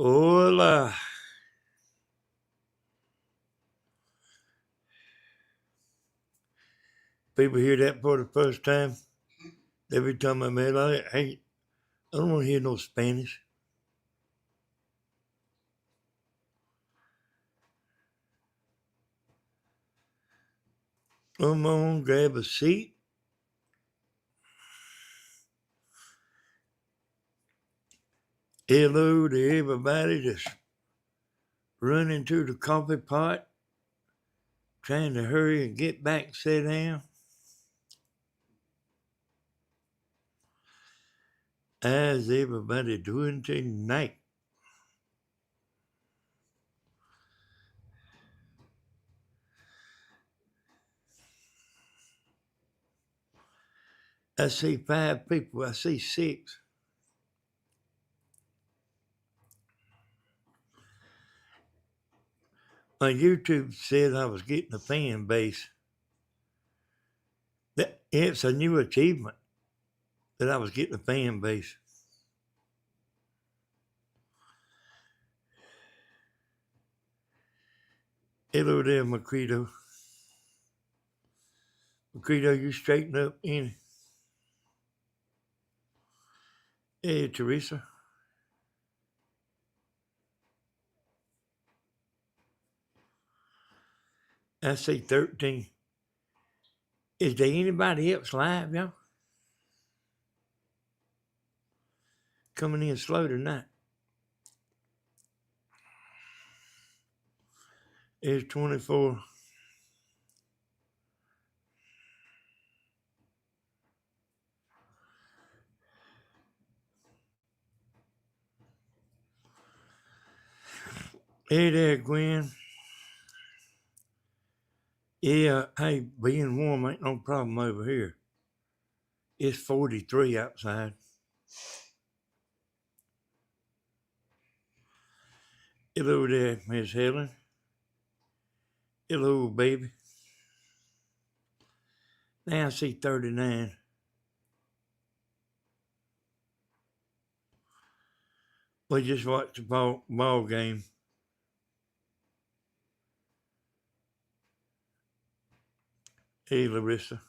Hola. People hear that for the first time. Every time I met, I don't want to hear no Spanish. Come on, grab a seat. Hello to everybody that's running to the coffee pot, trying to hurry and get back and sit down. How's everybody doing tonight? I see 5 people. I see 6. My YouTube said I was getting a fan base. It's a new achievement that I was getting a fan base. Hello there, Macredo. Macredo, you straighten up any? Hey, Teresa. I see 13. Is there anybody else live, y'all? Coming in slow tonight. There's 24. Hey there, Gwen. Yeah, hey, being warm ain't no problem over here. It's 43 outside. Hello there, Miss Helen. Hello, baby. Now I see 39. We just watched the ball game. Hey, Larissa.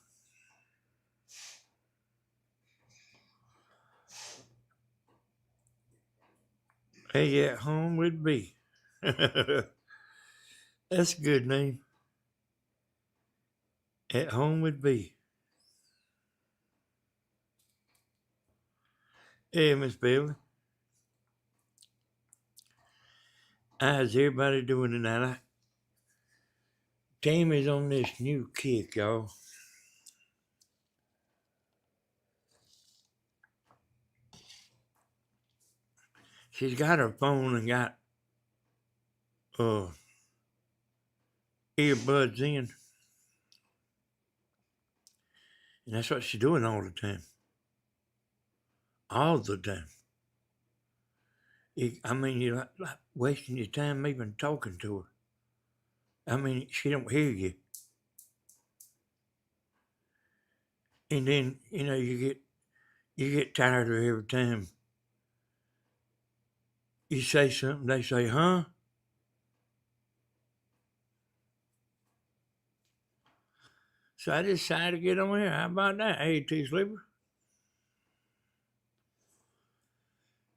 Hey, at home with B. That's a good name. At home with B. Hey, Miss Bailey. How's everybody doing tonight? Tammy's on this new kick, y'all. She's got her phone and got earbuds in. And that's what she's doing all the time. All the time. You're like wasting your time even talking to her. She don't hear you. And then, you get tired of her every time you say something, they say, huh? So I decided to get on here. How about that, AT Sleeper?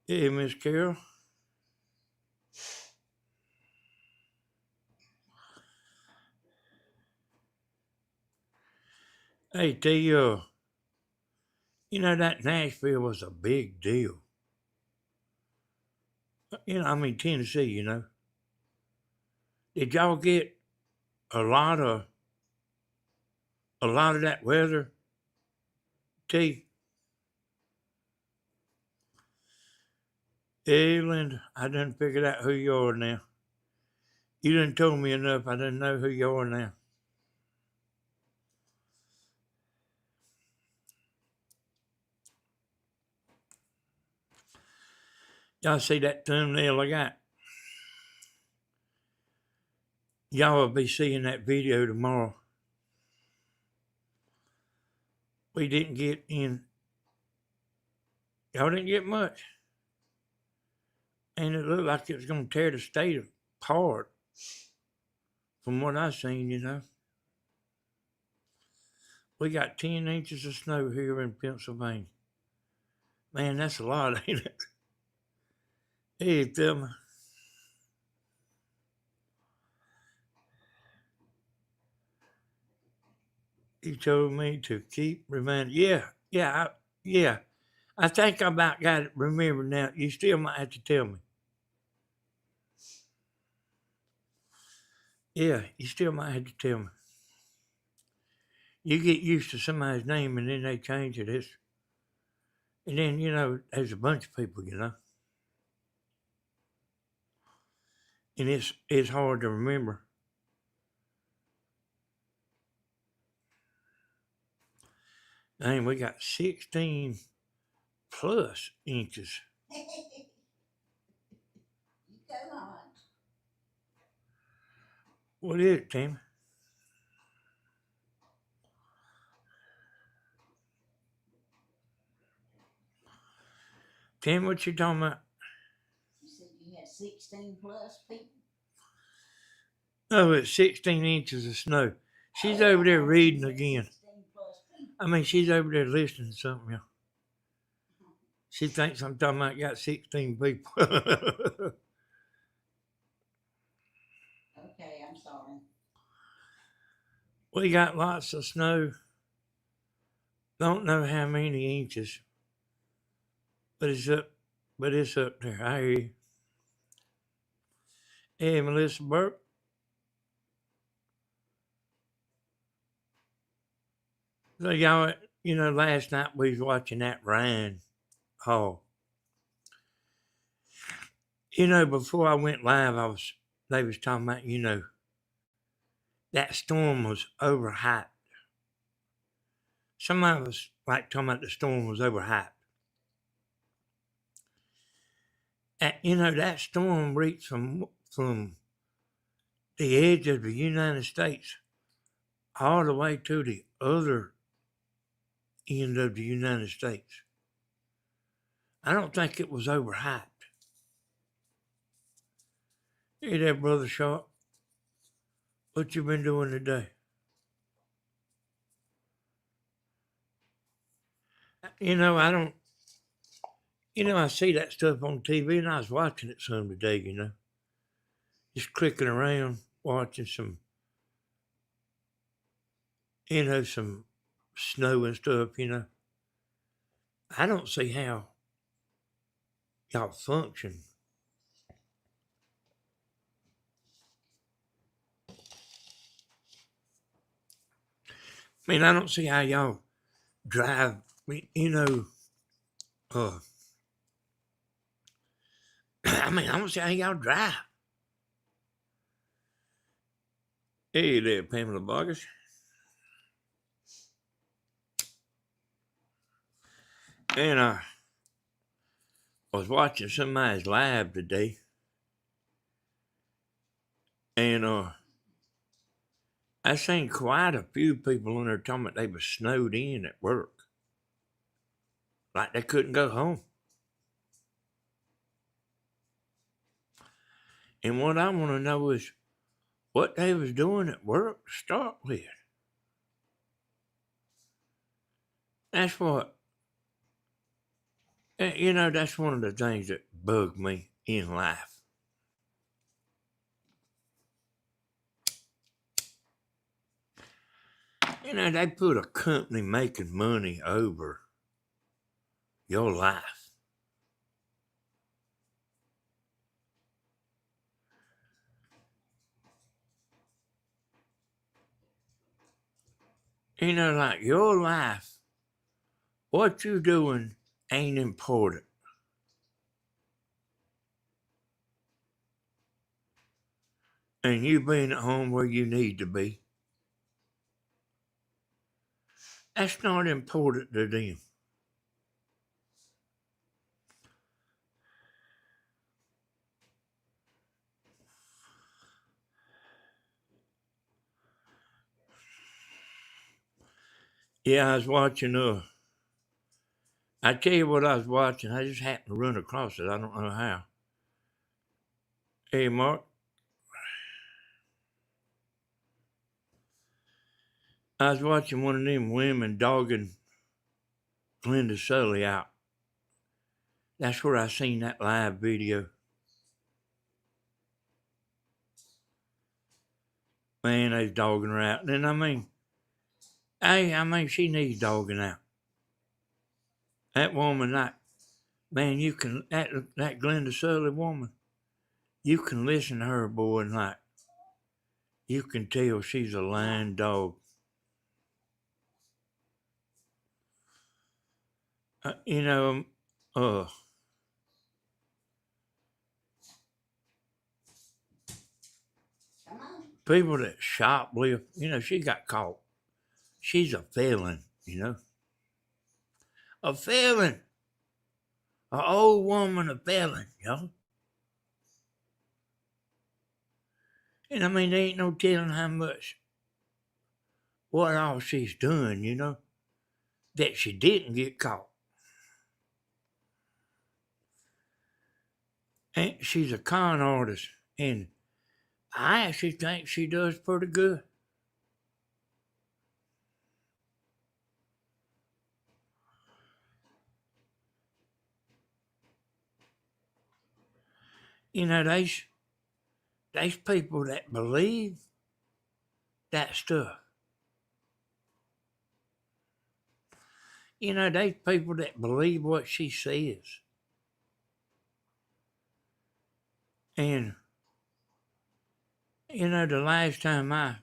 Hey, Miss Carol. Hey, T, that Nashville was a big deal. Tennessee, Did y'all get a lot of that weather, T? Hey, Linda, I done figured out who you are now. You done told me enough. I didn't know who you are now. Y'all see that thumbnail I got? Y'all will be seeing that video tomorrow. We didn't get in. Y'all didn't get much. And it looked like it was going to tear the state apart from what I seen, you know. We got 10 inches of snow here in Pennsylvania. Man, that's a lot, ain't it? Hey, Thelma. He told me to keep reminding. Yeah. I think I about got it remembered now. You still might have to tell me. Yeah, you still might have to tell me. You get used to somebody's name and then they change it. And then, you know, there's a bunch of people, you know. And it's hard to remember. Dang, we got 16 plus inches. You go on. What is it, Tim? Tim, what you talking about? You said you had 16 plus people. No, it's 16 inches of snow. She's over there reading again. 16 plus people. I mean, she's over there listening to something. Yeah. She thinks I'm talking about got 16 people. Okay, I'm sorry. We got lots of snow. Don't know how many inches, but it's up. But it's up there. I hear you. Hey, Melissa Burke. So y'all, you know, last night we was watching that Ryan Hall. You know, before I went live, they was talking about, you know, that storm was overhyped. Somebody was like talking about the storm was overhyped. And, you know, that storm reached from the edge of the United States all the way to the other end of the United States. I don't think it was overhyped. Hey there, Brother Sharp. What you been doing today? You know, I see that stuff on TV and I was watching it some today, you know. Just clicking around, watching some snow and stuff, you know. I don't see how y'all function. I mean, I don't see how y'all drive, you know, I mean, I don't see how y'all drive. Hey there, Pamela Vargas. And I was watching somebody's live today. And I seen quite a few people in there talking about they were snowed in at work. Like they couldn't go home. And what I want to know is what they was doing at work to start with. That's what, you know, that's one of the things that bug me in life. You know, they put a company making money over your life. You know, like your life, what you doing ain't important. And you being at home where you need to be, that's not important to them. Yeah, I was watching, I tell you what I was watching. I just happened to run across it. I don't know how. Hey, Mark. I was watching one of them women dogging Glenda Sully out. That's where I seen that live video. Man, they was dogging her out. And I mean, she needs dogging out. That woman, man, you can, that Glenda Sully woman, you can listen to her, boy, and you can tell she's a lying dog. You know, uh, Come on. people that shoplift, she got caught. She's a felon, A felon. An old woman, a felon, And I mean, there ain't no telling how much, what all she's done, that she didn't get caught. And she's a con artist, and I actually think she does pretty good. There's people that believe that stuff. There's people that believe what she says. And, the last time I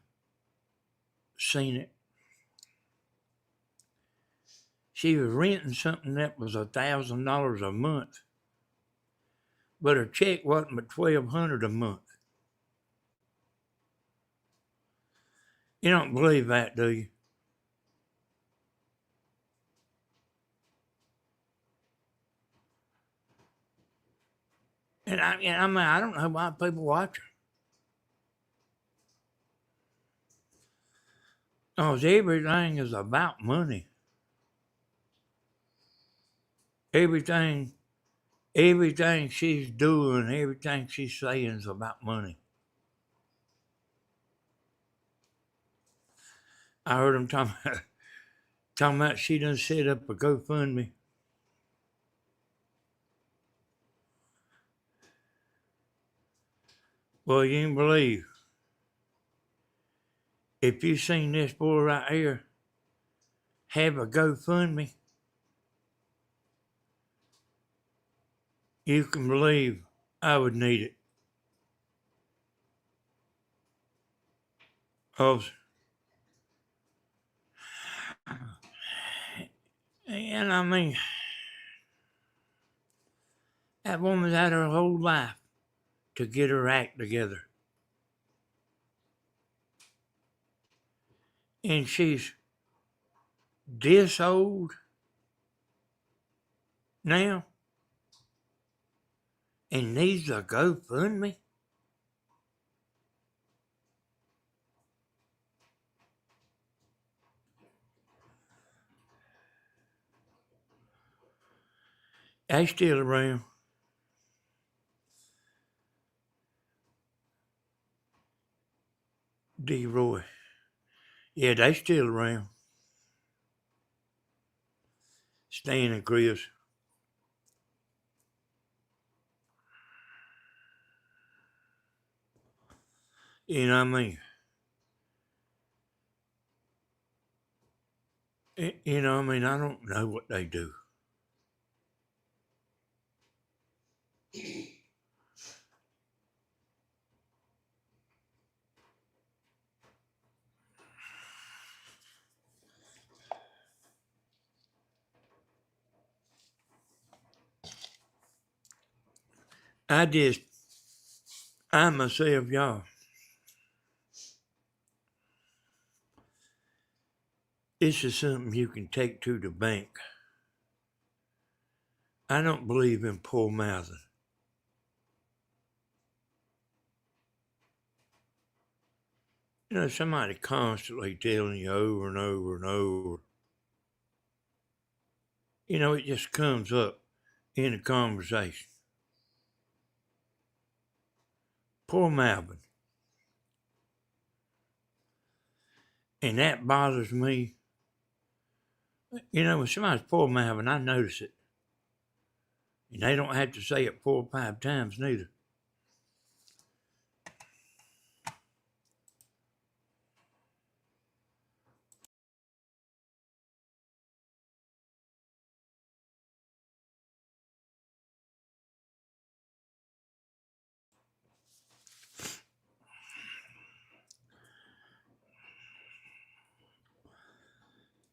seen it, she was renting something that was $1,000 a month, but her check wasn't but $1,200 a month. You don't believe that, do you? And I mean, I don't know why people watch her. Because everything is about money. Everything she's doing, everything she's saying is about money. I heard them talking about she done set up a GoFundMe. Well, you ain't believe. If you seen this boy right here have a GoFundMe, you can believe I would need it. And I mean, that woman's had her whole life to get her act together. And she's this old now and needs a GoFundMe. They still around. D. Roy. Yeah, they still around. Stan and Chris. You know what I mean? You know what I mean? I don't know what they do. I myself, y'all, this is something you can take to the bank. I don't believe in poor mouthing. Somebody constantly telling you over and over and over. It just comes up in a conversation. Poor Malvin. And that bothers me. You know, when somebody's poor Malvin, I notice it. And they don't have to say it 4 or 5 times neither.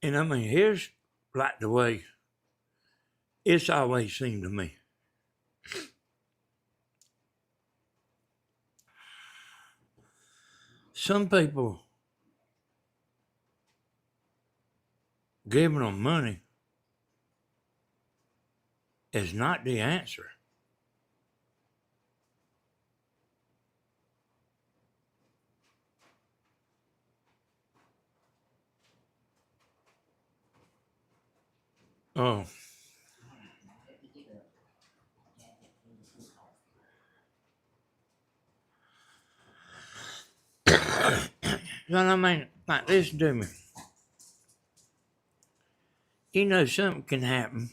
And I mean, here's like the way it's always seemed to me. Some people giving them money is not the answer. Oh, so I mean, like, listen to me. You know, something can happen,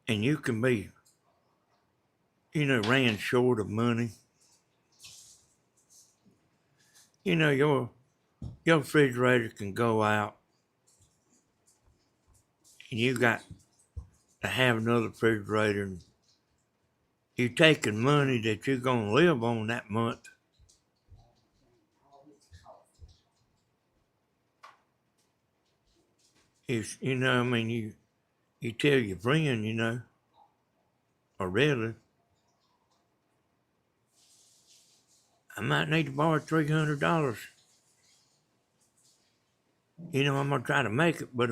and you can be, you know, ran short of money. You know, your refrigerator can go out, and you got to have another refrigerator. And you're taking money that you're gonna live on that month. If you know, I mean, you tell your friend, you know, or really, I might need to borrow $300. You know, I'm gonna try to make it, but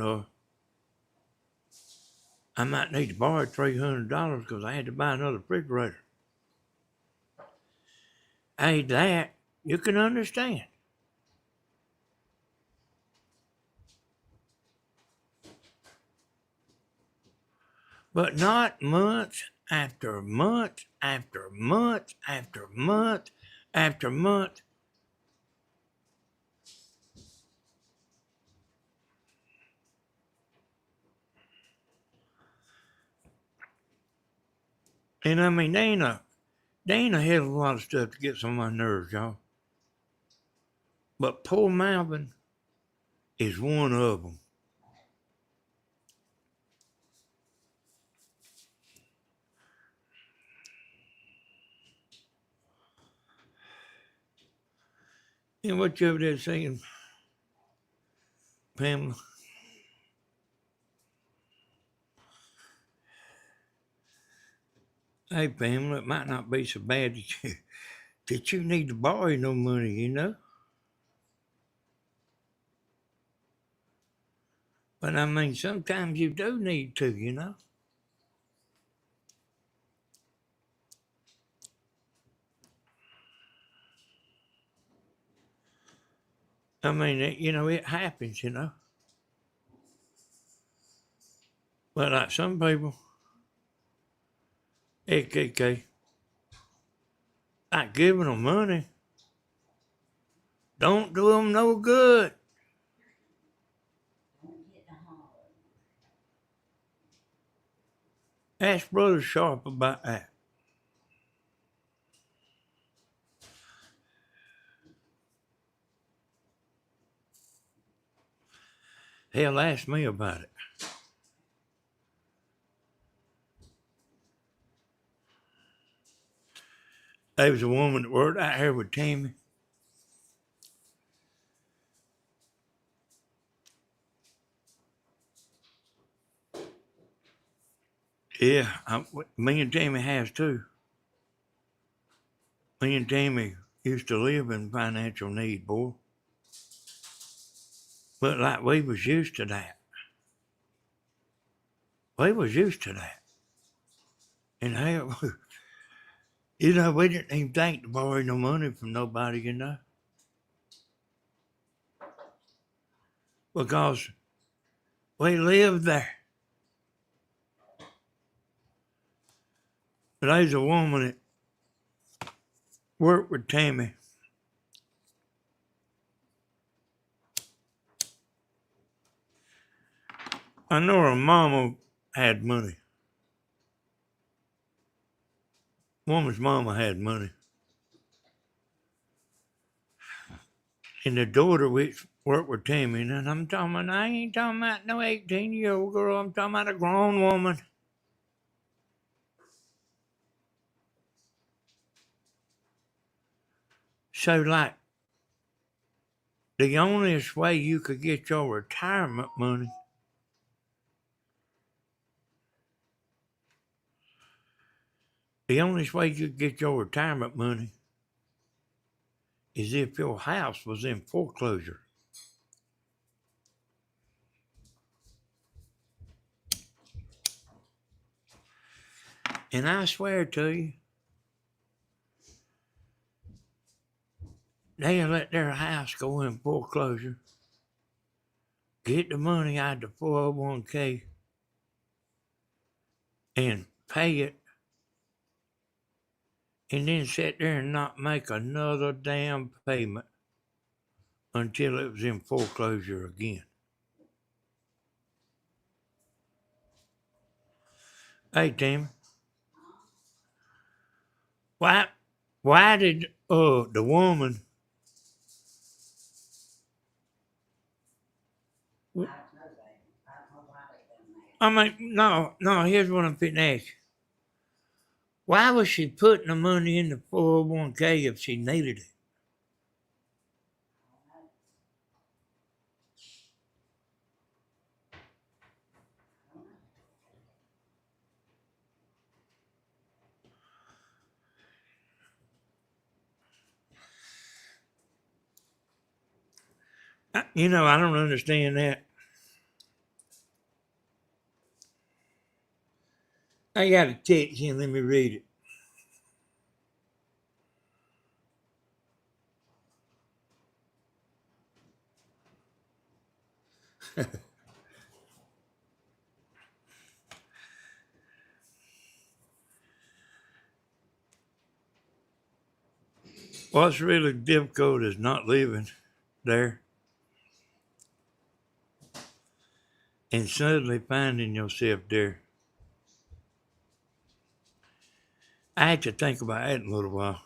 I might need to borrow $300 because I had to buy another refrigerator. Hey, that you can understand. But not month after month after month after month after month. And I mean, they ain't a hell of a lot of stuff to get on my nerves, y'all. But poor Malvin is one of them. You know what you over there saying, Pamela? Hey, Pamela, it might not be so bad that you need to borrow no money, you know? But I mean, sometimes you do need to, you know? I mean, you know, it happens, you know? But like some people, AKK, like giving them money don't do them no good. Don't get to holler. Ask Brother Sharp about that. Hell, ask me about it. There was a woman that worked out here with Tammy. Yeah, me and Tammy has too. Me and Tammy used to live in financial need, boy. But like we was used to that. We was used to that. And hell, you know, we didn't even think to borrow no money from nobody, you know. Because we lived there. But there's a woman worked with Tammy. I know her mama had money. Woman's mama had money. And the daughter which worked with Tammy, and I'm talking about, I ain't talking about no 18-year-old girl, I'm talking about a grown woman. So, like, the onlyest way you could get your retirement money is if your house was in foreclosure. And I swear to you, they let their house go in foreclosure, get the money out of the 401k, and pay it, and then sit there and not make another damn payment until it was in foreclosure again. Hey, Tim, why did the woman? I don't know, baby. I don't know why they done that. I mean, no. Here's what I'm fitting to ask you. Why was she putting the money in the 401k if she needed it? I don't understand that. I got a text here. Let me read it. What's really difficult is not living there and suddenly finding yourself there. I had to think about that in a little while.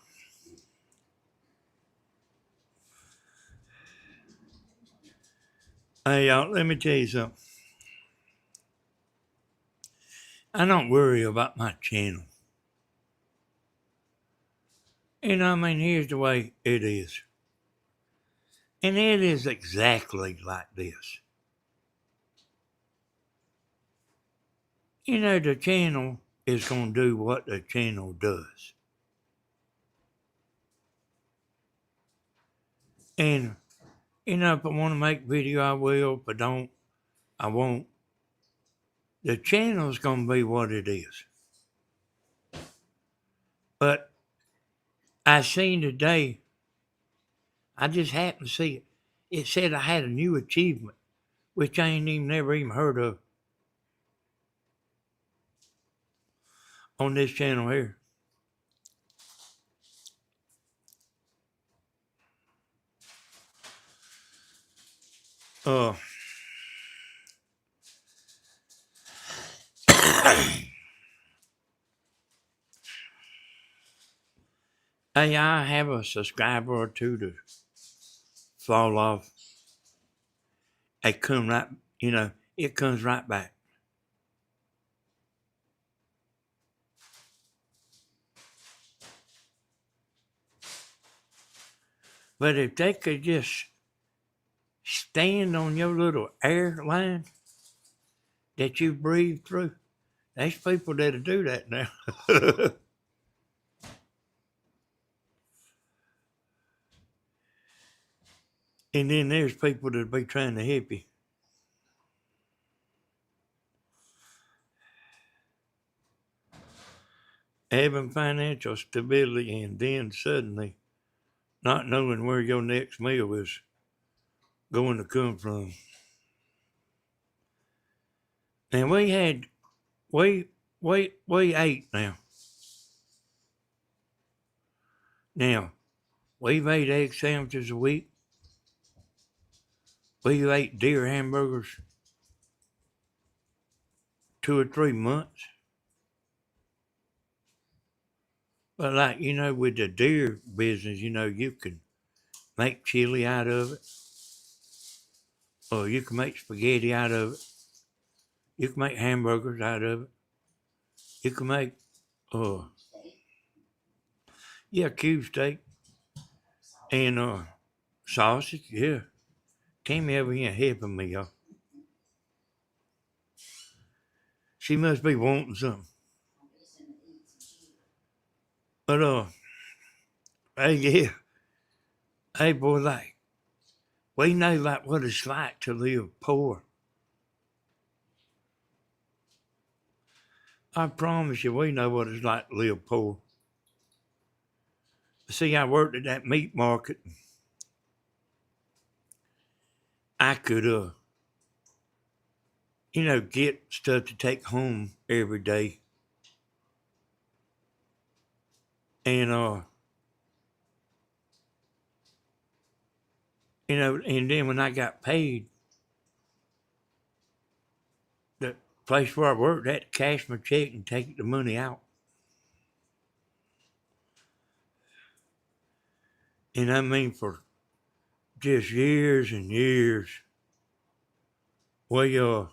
Hey, y'all, let me tell you something. I don't worry about my channel. Here's the way it is. And it is exactly like this. The channel is going to do what the channel does. And, if I want to make video, I will. If I don't, I won't. The channel's going to be what it is. But I seen today, I just happened to see it. It said I had a new achievement, which I ain't never even heard of on this channel here. Hey, I have a subscriber or two to fall off. It comes right back. But if they could just stand on your little airline that you breathe through, there's people that'll do that now. And then there's people that'll be trying to help you. Having financial stability and then suddenly not knowing where your next meal is going to come from. And we ate now. Now, we've ate egg sandwiches a week. We've ate deer hamburgers 2 or 3 months. But like, with the deer business, you can make chili out of it, or you can make spaghetti out of it. You can make hamburgers out of it. You can make, uh, yeah, cube steak and sausage. Yeah, Tammy over here helping me, y'all. She must be wanting something. But hey, yeah, hey, boy, like we know like what it's like to live poor. I promise you, we know what it's like to live poor. See, I worked at that meat market. I could, get stuff to take home every day. And, and then when I got paid, the place where I worked, I had to cash my check and take the money out. And I mean, for just years and years, we, would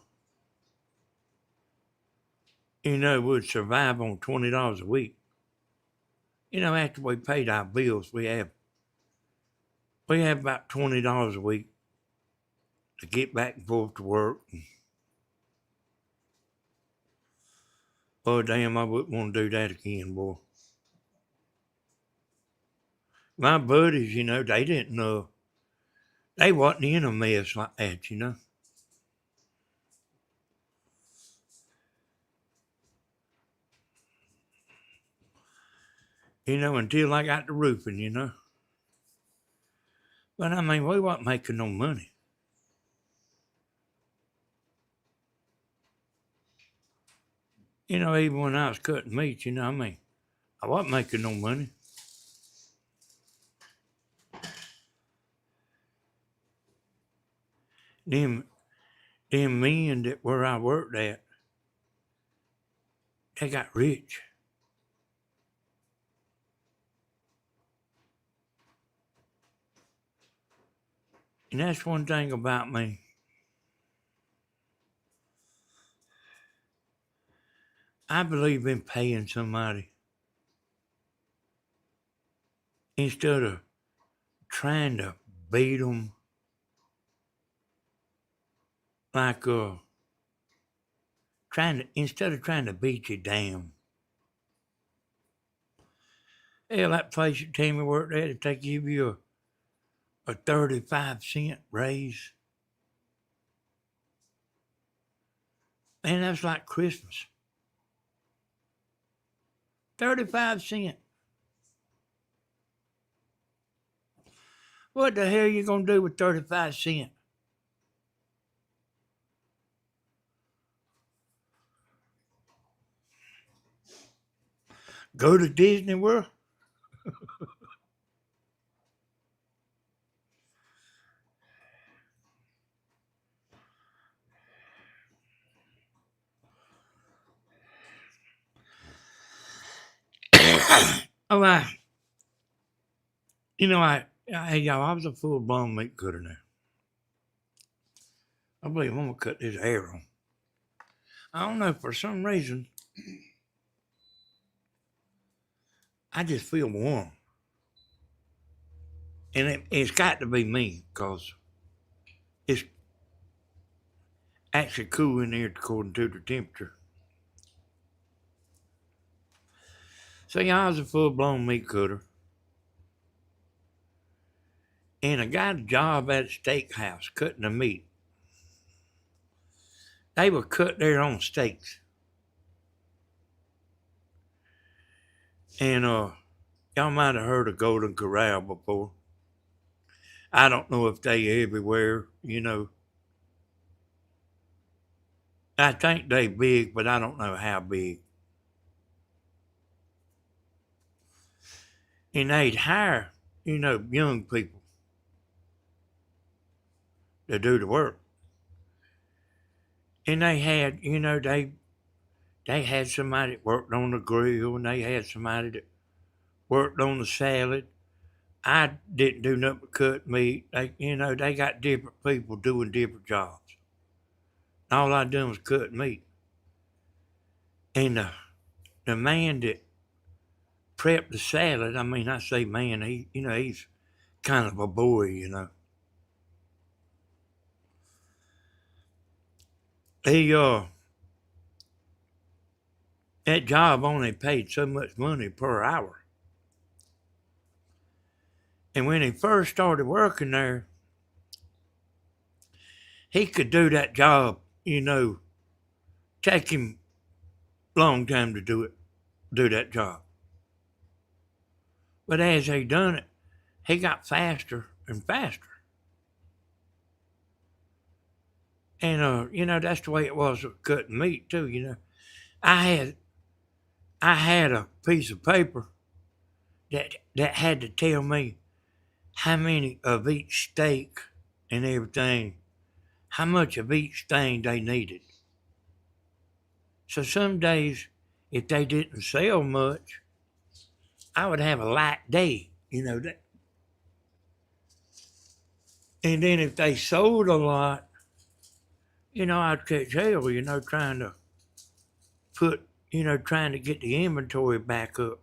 survive on $20 a week. After we paid our bills, we have about $20 a week to get back and forth to work. Oh, damn, I wouldn't want to do that again, boy. My buddies, they didn't know. They wasn't in a mess like that. Until I got the roofing. But I mean, we wasn't making no money. Even when I was cutting meat, I wasn't making no money. Them men that where I worked at, they got rich. And that's one thing about me. I believe in paying somebody instead of trying to beat them like instead of trying to beat you down. Hell, that place that Tammy worked at, if they give you a 35-cent raise, man, that's like Christmas. 35 cents. What the hell are you gonna do with 35 cents? Go to Disney World? Oh, hey y'all, I was a full-blown meat cutter now. I believe I'm gonna cut this hair on. I don't know, for some reason, I just feel warm. And it's got to be me, because it's actually cool in here according to the temperature. So yeah, I was a full-blown meat cutter. And I got a job at a steakhouse cutting the meat. They would cut their own steaks. And y'all might have heard of Golden Corral before. I don't know if they everywhere, I think they big, but I don't know how big. and they'd hire, young people to do the work. And they had, they had somebody that worked on the grill, and they had somebody that worked on the salad. I didn't do nothing but cut meat. They got different people doing different jobs. All I done was cut meat. And the man that prepped the salad, I mean, I say man, he's kind of a boy. He, that job only paid so much money per hour. And when he first started working there, he could do that job, take him a long time to do that job. But as he done it, he got faster and faster. And that's the way it was with cutting meat too. I had a piece of paper that had to tell me how many of each steak and everything, how much of each thing they needed. So some days, if they didn't sell much, I would have a light day, that. And then if they sold a lot, I'd catch hell, trying to trying to get the inventory back up.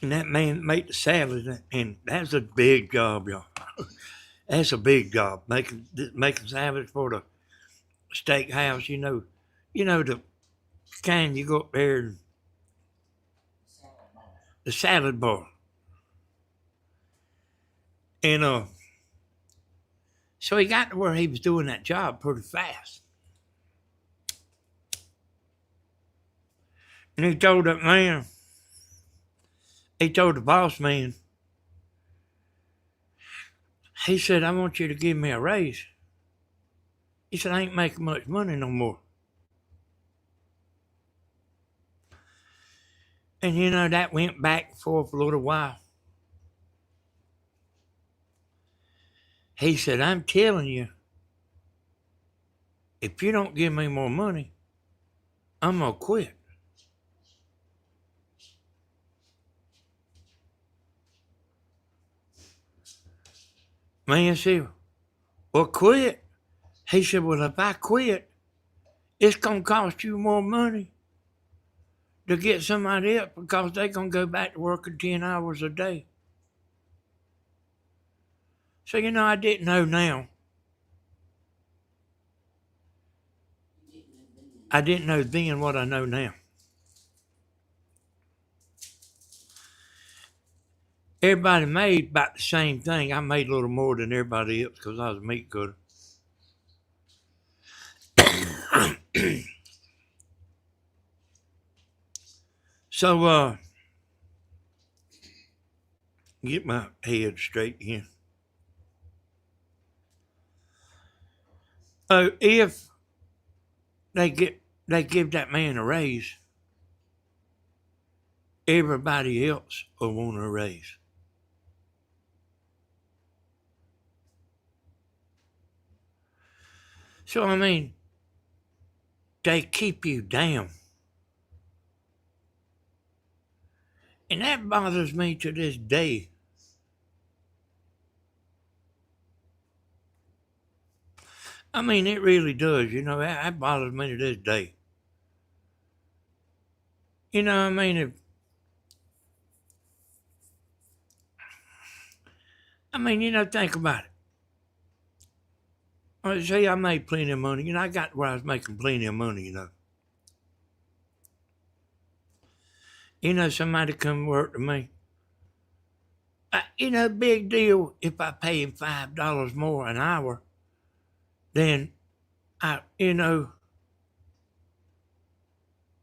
And that man made the salad, and that's a big job, y'all. That's a big job, making salads for the steakhouse. The kind you go up there, and the salad bar. And so he got to where he was doing that job pretty fast. And he told the boss man, he said, I want you to give me a raise. He said, I ain't making much money no more. And that went back and forth a little while. He said, I'm telling you, if you don't give me more money, I'm going to quit. Man said, well, quit. He said, well, if I quit, it's going to cost you more money to get somebody else because they're going to go back to working 10 hours a day. So, I didn't know now. I didn't know then what I know now. Everybody made about the same thing. I made a little more than everybody else because I was a meat cutter. So, get my head straight here. If they give that man a raise, everybody else will want a raise. So, I mean, they keep you down. And that bothers me to this day. I mean, it really does, that bothers me to this day. I mean, think about it. Let's say I made plenty of money. I got where I was making plenty of money, somebody come work to me. Big deal if I pay him $5 more an hour than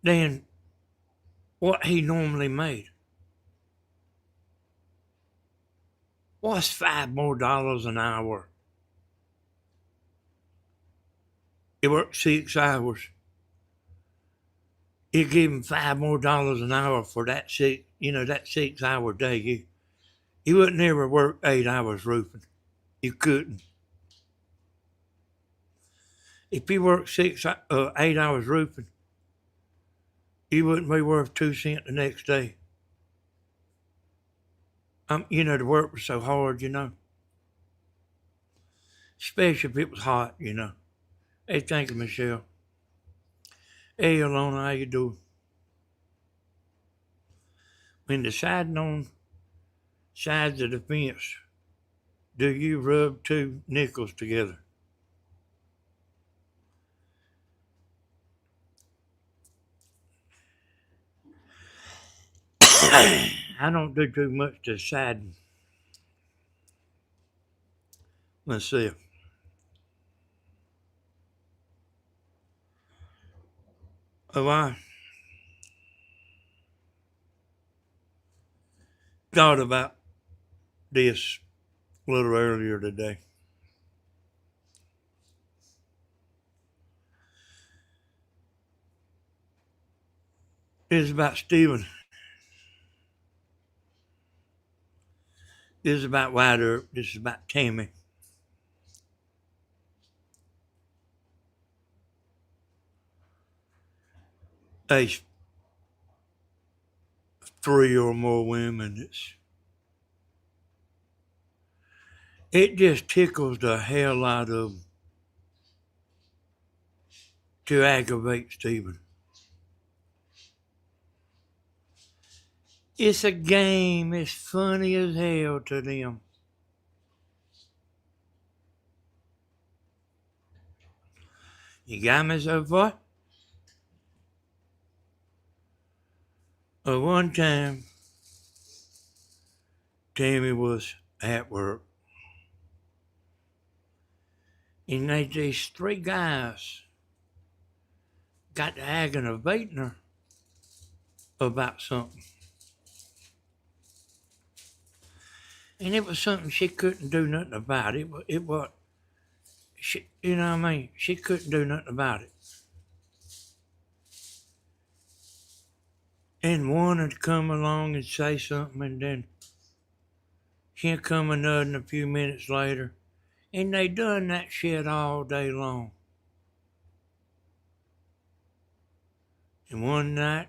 than what he normally made. What's $5 more an hour? He worked 6 hours. You give him $5 more an hour for that that 6 hour day. You wouldn't never work 8 hours roofing. You couldn't. If you worked 8 hours roofing, you wouldn't be worth 2 cents the next day. The work was so hard, especially if it was hot. Hey, thank you, Michelle. Hey, Alona, how you doing? When deciding on sides of the fence, do you rub two nickels together? I don't do too much deciding myself. Oh, I thought about this a little earlier today. It's about Stephen. This is about White Earp. This is about Tammy. There's 3 or more women. It just tickles the hell out of them to aggravate Stephen. It's a game. It's funny as hell to them. You got me so far? One time, Tammy was at work. And these 3 guys got to aggravating her about something. And it was something she couldn't do nothing about. It was, she couldn't do nothing about it. And one would come along and say something, and then she'd come another a few minutes later. And they done that shit all day long. And one night,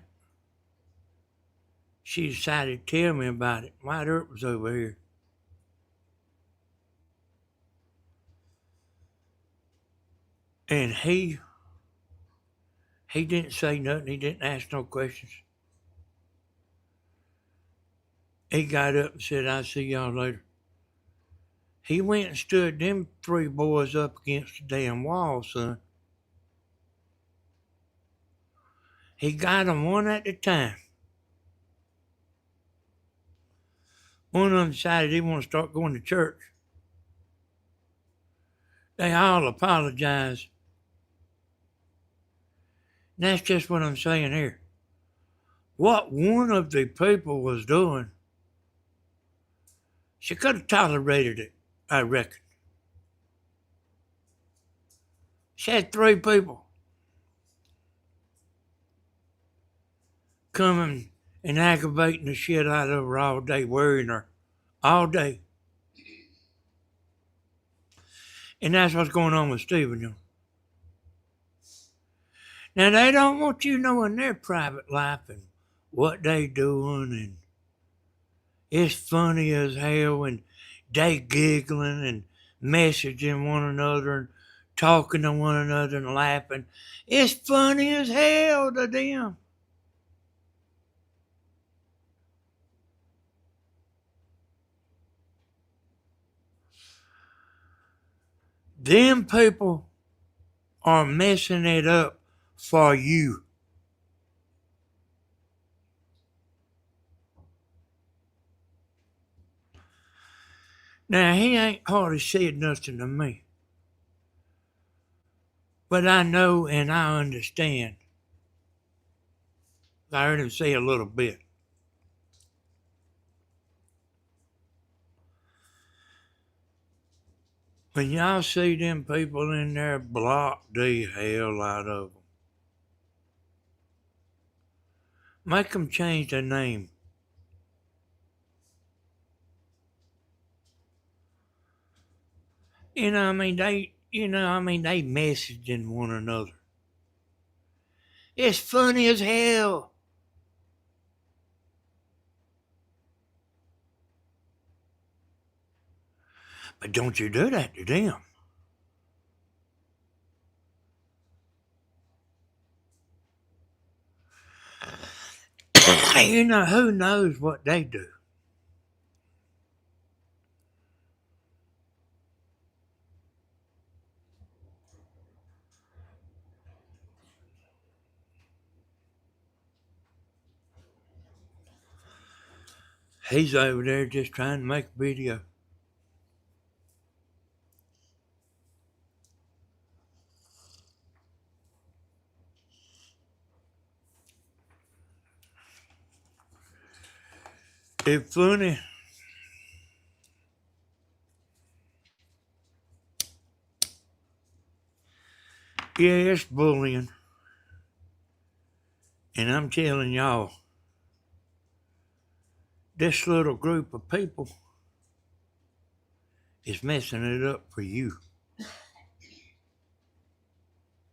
she decided to tell me about it. White Earp was over here. And he didn't say nothing. He didn't ask no questions. He got up and said, "I'll see y'all later." He went and stood them 3 boys up against the damn wall, son. He got them one at a time. One of them decided he wanted to start going to church. They all apologized. And that's just what I'm saying here. What one of the people was doing, she could have tolerated it, I reckon. She had 3 people coming and aggravating the shit out of her all day, worrying her all day. And that's what's going on with Stephen. Now, they don't want you knowing their private life and what they doing, and it's funny as hell, and they giggling and messaging one another and talking to one another and laughing. It's funny as hell to them. Them people are messing it up for you. Now, he ain't hardly said nothing to me. But I know and I understand. I heard him say a little bit. When y'all see them people in there, block the hell out of them. Make them change their name. They messaging one another. It's funny as hell. But don't you do that to them. Who knows what they do. He's over there just trying to make a video. It's funny. Yeah, it's bullying. And I'm telling y'all, this little group of people is messing it up for you.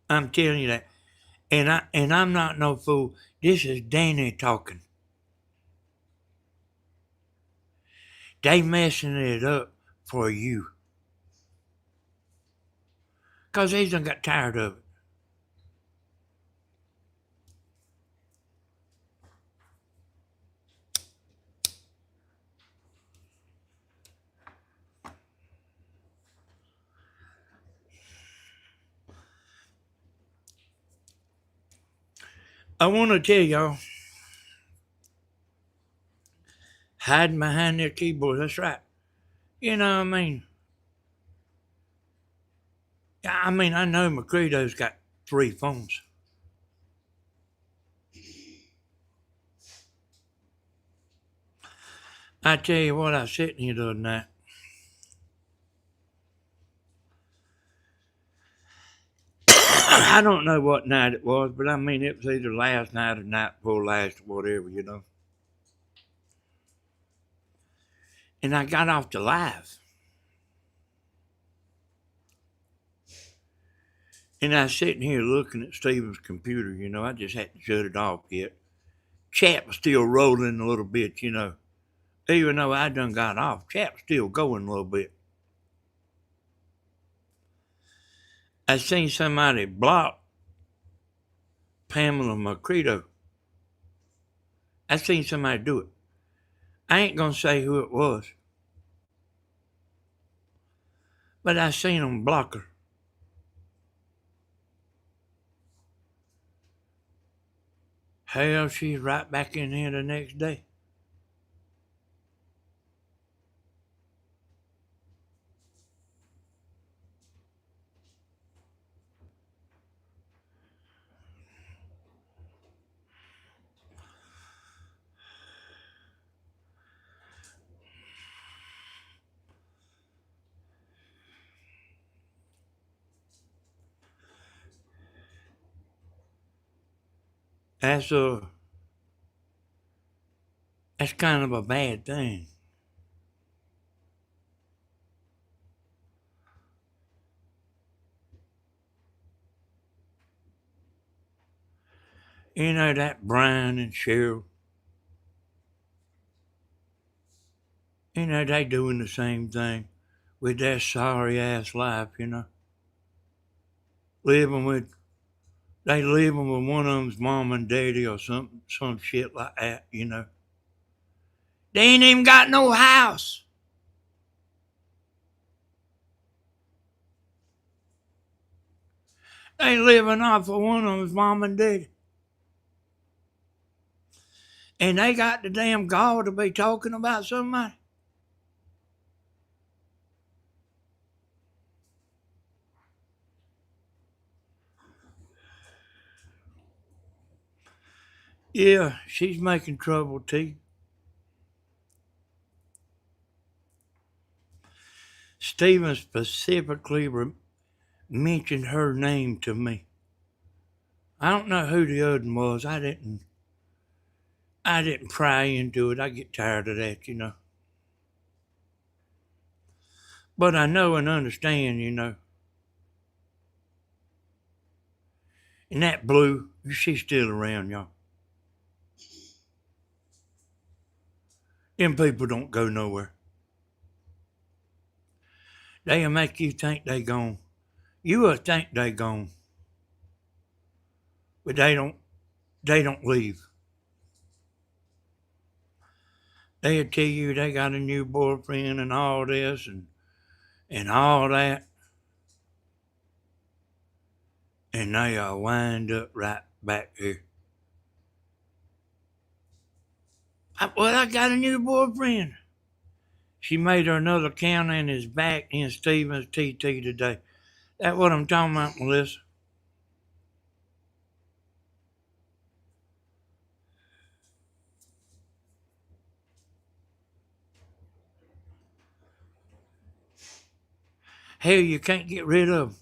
I'm telling you that. And I'm not no fool. This is Danny talking. They messing it up for you. 'Cause they done got tired of it. I want to tell y'all, hiding behind their keyboard, that's right. You know what I mean? I know Macredo's got 3 phones. I tell you what, I was sitting here the other night. I don't know what night it was, but it was either last night or night before last or whatever. And I got off the live. And I was sitting here looking at Steven's computer, I just hadn't shut it off yet. Chat was still rolling a little bit, Even though I done got off, chat was still going a little bit. I seen somebody block Pamela Macredo. I seen somebody do it. I ain't gonna say who it was, but I seen them block her. Hell, she's right back in here the next day. That's kind of a bad thing. That Brian and Cheryl, they doing the same thing with their sorry ass life, Living with, they living with one of them's mom and daddy or some shit like that, They ain't even got no house. They living off of one of them's mom and daddy. And they got the damn gall to be talking about somebody. Yeah, she's making trouble, T. Stephen specifically mentioned her name to me. I don't know who the other one was. I didn't I didn't pry into it. I get tired of that, But I know and understand. And that blue, she's still around, y'all. Them people don't go nowhere. They'll make you think they gone. You will think they gone. But they don't leave. They'll tell you they got a new boyfriend and all this and all that. And they are wind up right back here. I got a new boyfriend. She made her another count and is back in Stevens TT today. That's what I'm talking about, Melissa. Hell, you can't get rid of them.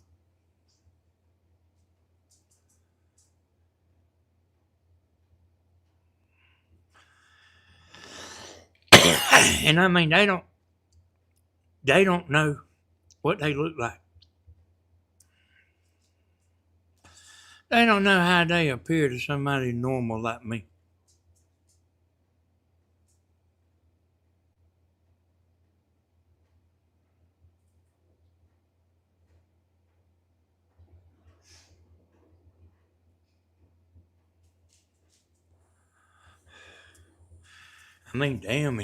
And I mean, they don't know what they look like. They don't know how they appear to somebody normal like me. I mean, damn,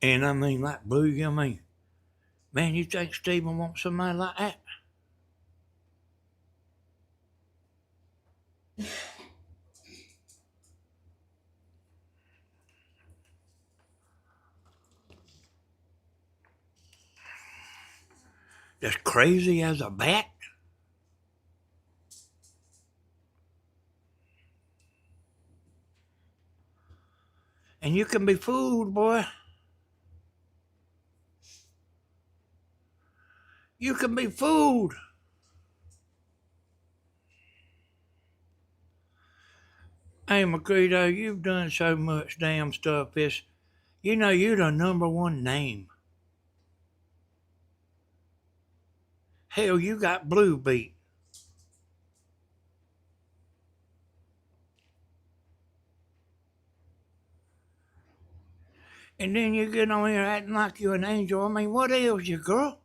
and I mean, like Blue, man, you think Stephen wants somebody like that? That's crazy as a bat? And you can be fooled, boy. You can be fooled. Hey, McCredo, you've done so much damn stuff. You're the number one name. Hell, you got Blue beat. And then you get on here acting like you're an angel. I mean, what ails you, girl?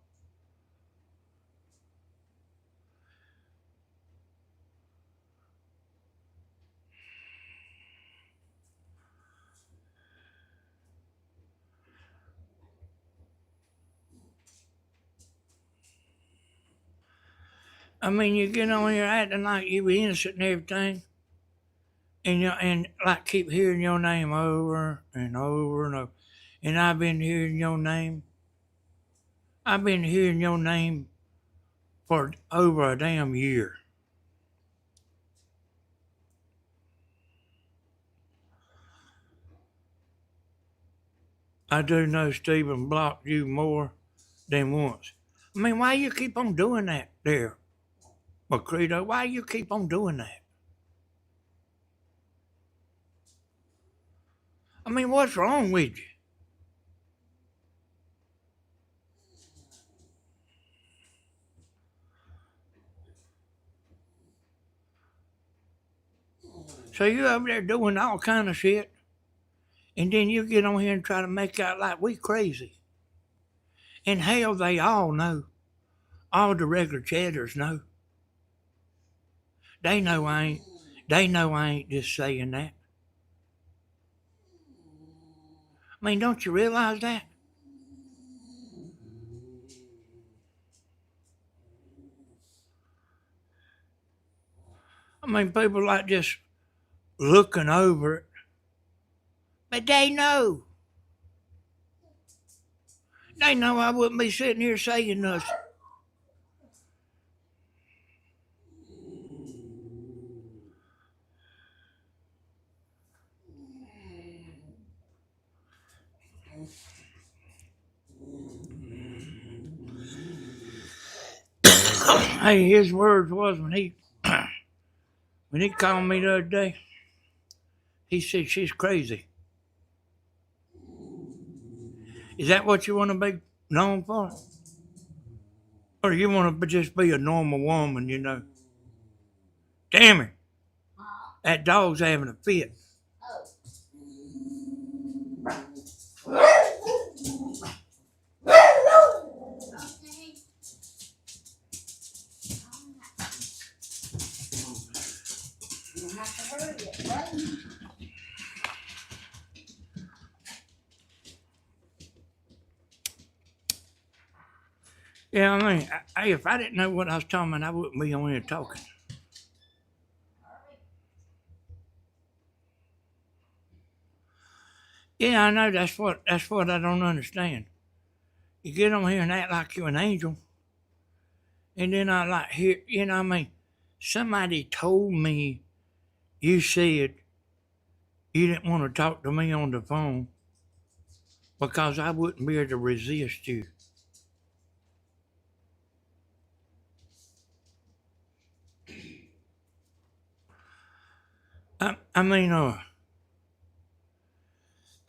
I mean, you get on here acting like you innocent and everything. And like keep hearing your name over and over and over. And I've been hearing your name. I've been hearing your name for over a damn year. I do know Stephen blocked you more than once. I mean, why you keep on doing that there, McCredo? Why you keep on doing that? I mean, what's wrong with you? So you over there doing all kind of shit, and then you get on here and try to make out like we crazy. And hell, they all know. All the regular chatters know. They know I ain't. They know I ain't just saying that. I mean, don't you realize that? I mean, people like just looking over it, but they know. They know I wouldn't be sitting here saying nothing. Hey, his words was when he called me the other day. He said she's crazy. Is that what you want to be known for? Or you want to just be a normal woman, you know? Damn it, that dog's having a fit. Oh. Okay. You don't have to hurry it, right? Yeah, I mean, if I didn't know what I was talking about, I wouldn't be on here talking. Yeah, I know that's what I don't understand. You get on here and act like you're an angel, and then I like hear, you know, what I mean, somebody told me you said you didn't want to talk to me on the phone because I wouldn't be able to resist you.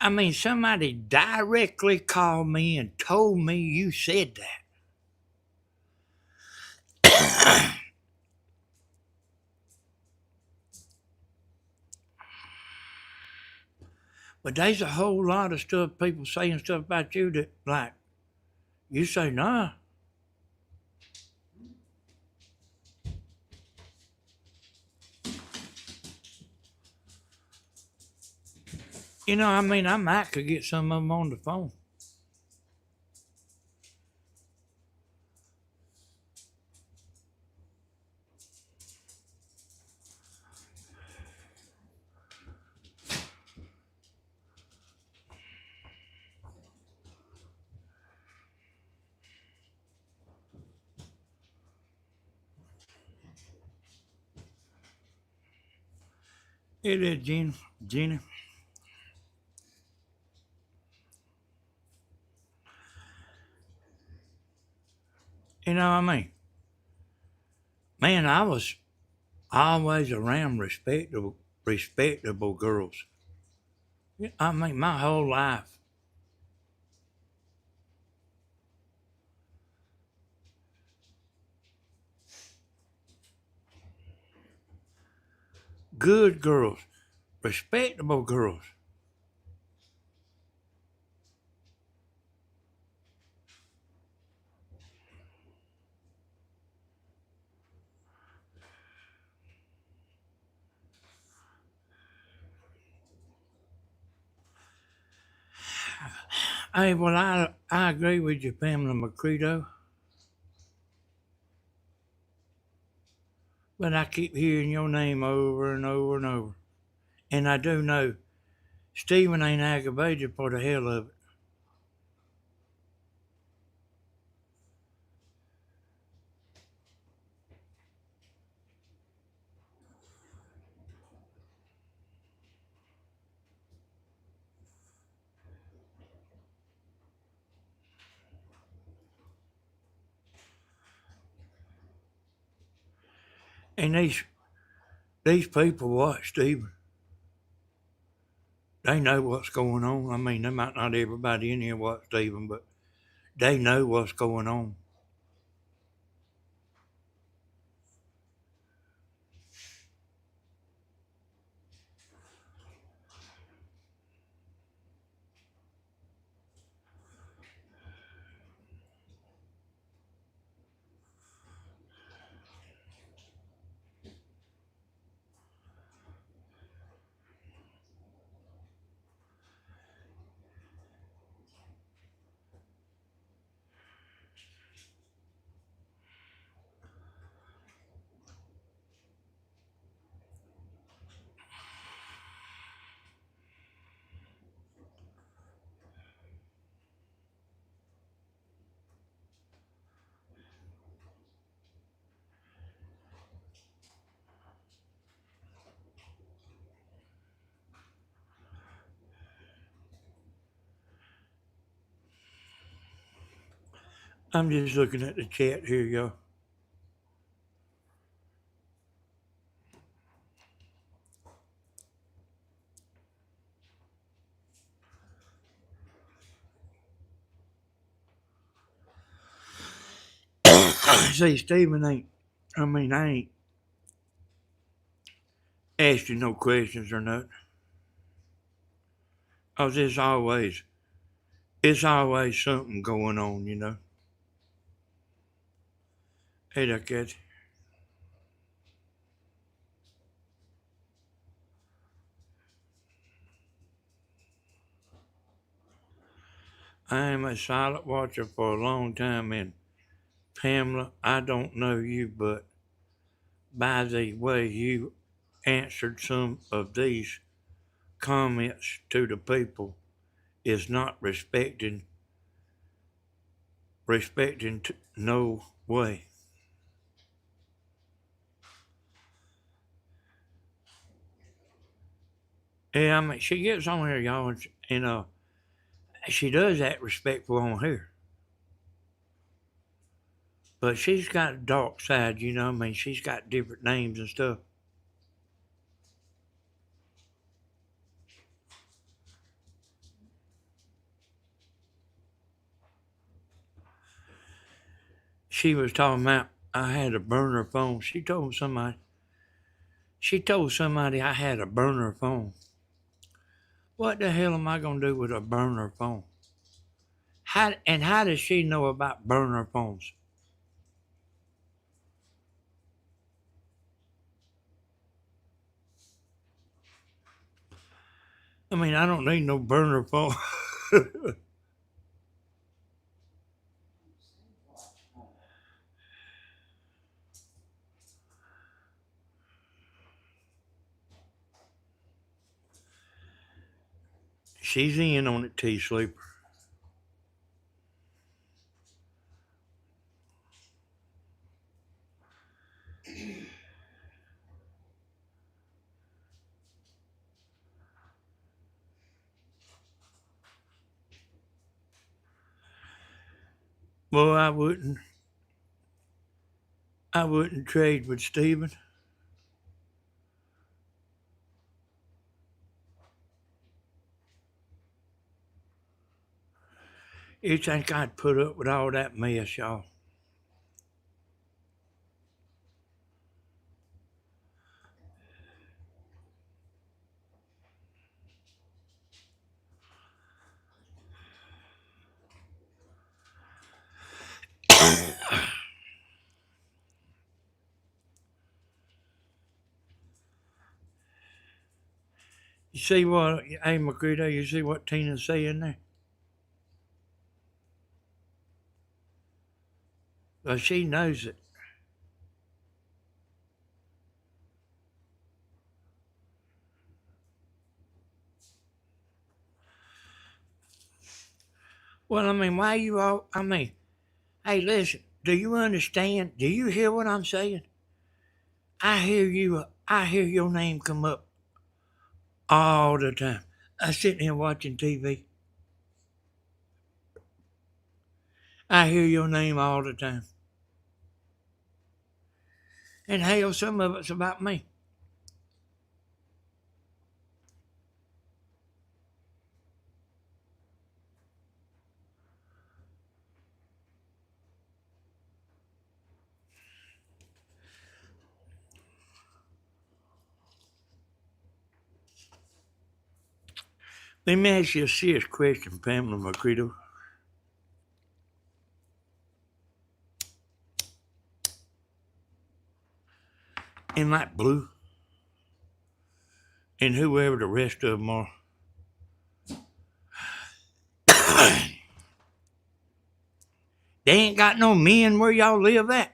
I mean, somebody directly called me and told me you said that. But there's a whole lot of stuff, people saying stuff about you that, like, you say, nah. You know, I mean, I might could get some of them on the phone. It is, Gina. You know what I mean? Man, I was always around respectable girls. I mean, my whole life. Good girls, respectable girls. Hey, well, I agree with your family, Macredo, but I keep hearing your name over and over and over. And I do know Stephen ain't aggravated for the hell of it. And these people watch Stephen. They know what's going on. I mean, they might not everybody in here watch Stephen, but they know what's going on. I'm just looking at the chat here, y'all. See, Stephen ain't, I ain't asked you no questions or nothing. Cause it's always something going on, you know. Hey there, Kathy. I am a silent watcher for a long time, and Pamela, I don't know you, but by the way you answered some of these comments to the people is not respecting no way. Yeah, I mean, she gets on here, y'all, and she does act respectful on here. But she's got a dark side, you know. I mean, she's got different names and stuff. She was talking about I had a burner phone. She told somebody I had a burner phone. What the hell am I gonna do with a burner phone? How does she know about burner phones? I mean, I don't need no burner phone. She's in on it, T Sleeper. Well, I wouldn't trade with Steven. You think I'd put up with all that mess, y'all? You see what, hey, Macredo, you see what Tina's saying there? Well, she knows it. Well, I mean, why you all, I mean, hey, listen, do you understand? Do you hear what I'm saying? I hear your name come up all the time. I'm sitting here watching TV. I hear your name all the time. And hell, some of it's about me. Let me ask you a serious question, Pamela Macredo. In that blue, and whoever the rest of them are, they ain't got no men where y'all live at.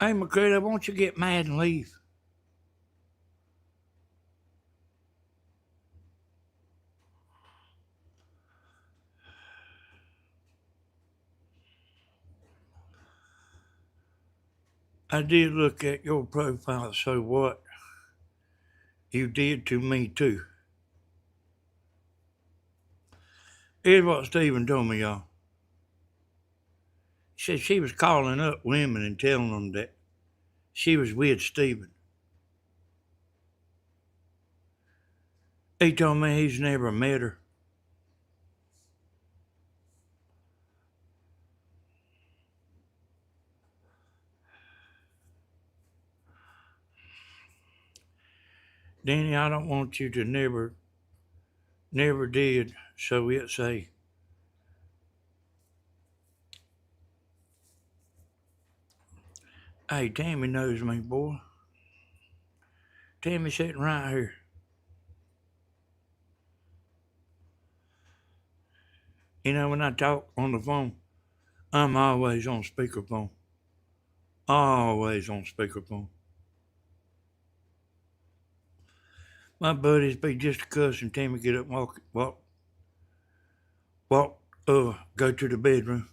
Hey, Macredo, won't you get mad and leave? I did look at your profile, so what? You did to me too. Here's what Stephen told me, y'all. He said she was calling up women and telling them that she was with Stephen. He told me he's never met her. Danny, I don't want you to never did, so it say. Hey, Tammy knows me, boy. Tammy's sitting right here. You know, when I talk on the phone, I'm always on speakerphone. Always on speakerphone. My buddies be just a cuss and Tammy get up and go to the bedroom.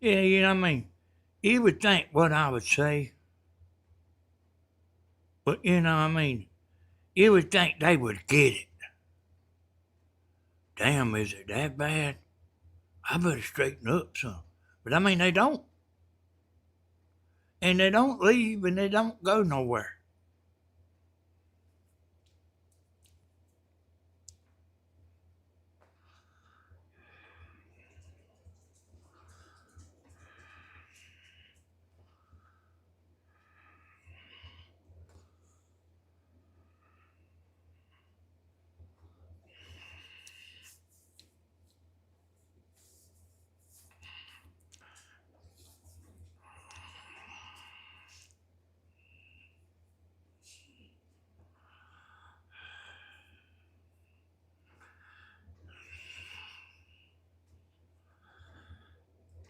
Yeah, you know what I mean? You would think what I would say, but you know what I mean? You would think they would get it. Damn, is it that bad? I better straighten up some. But I mean, they don't. And they don't leave and they don't go nowhere.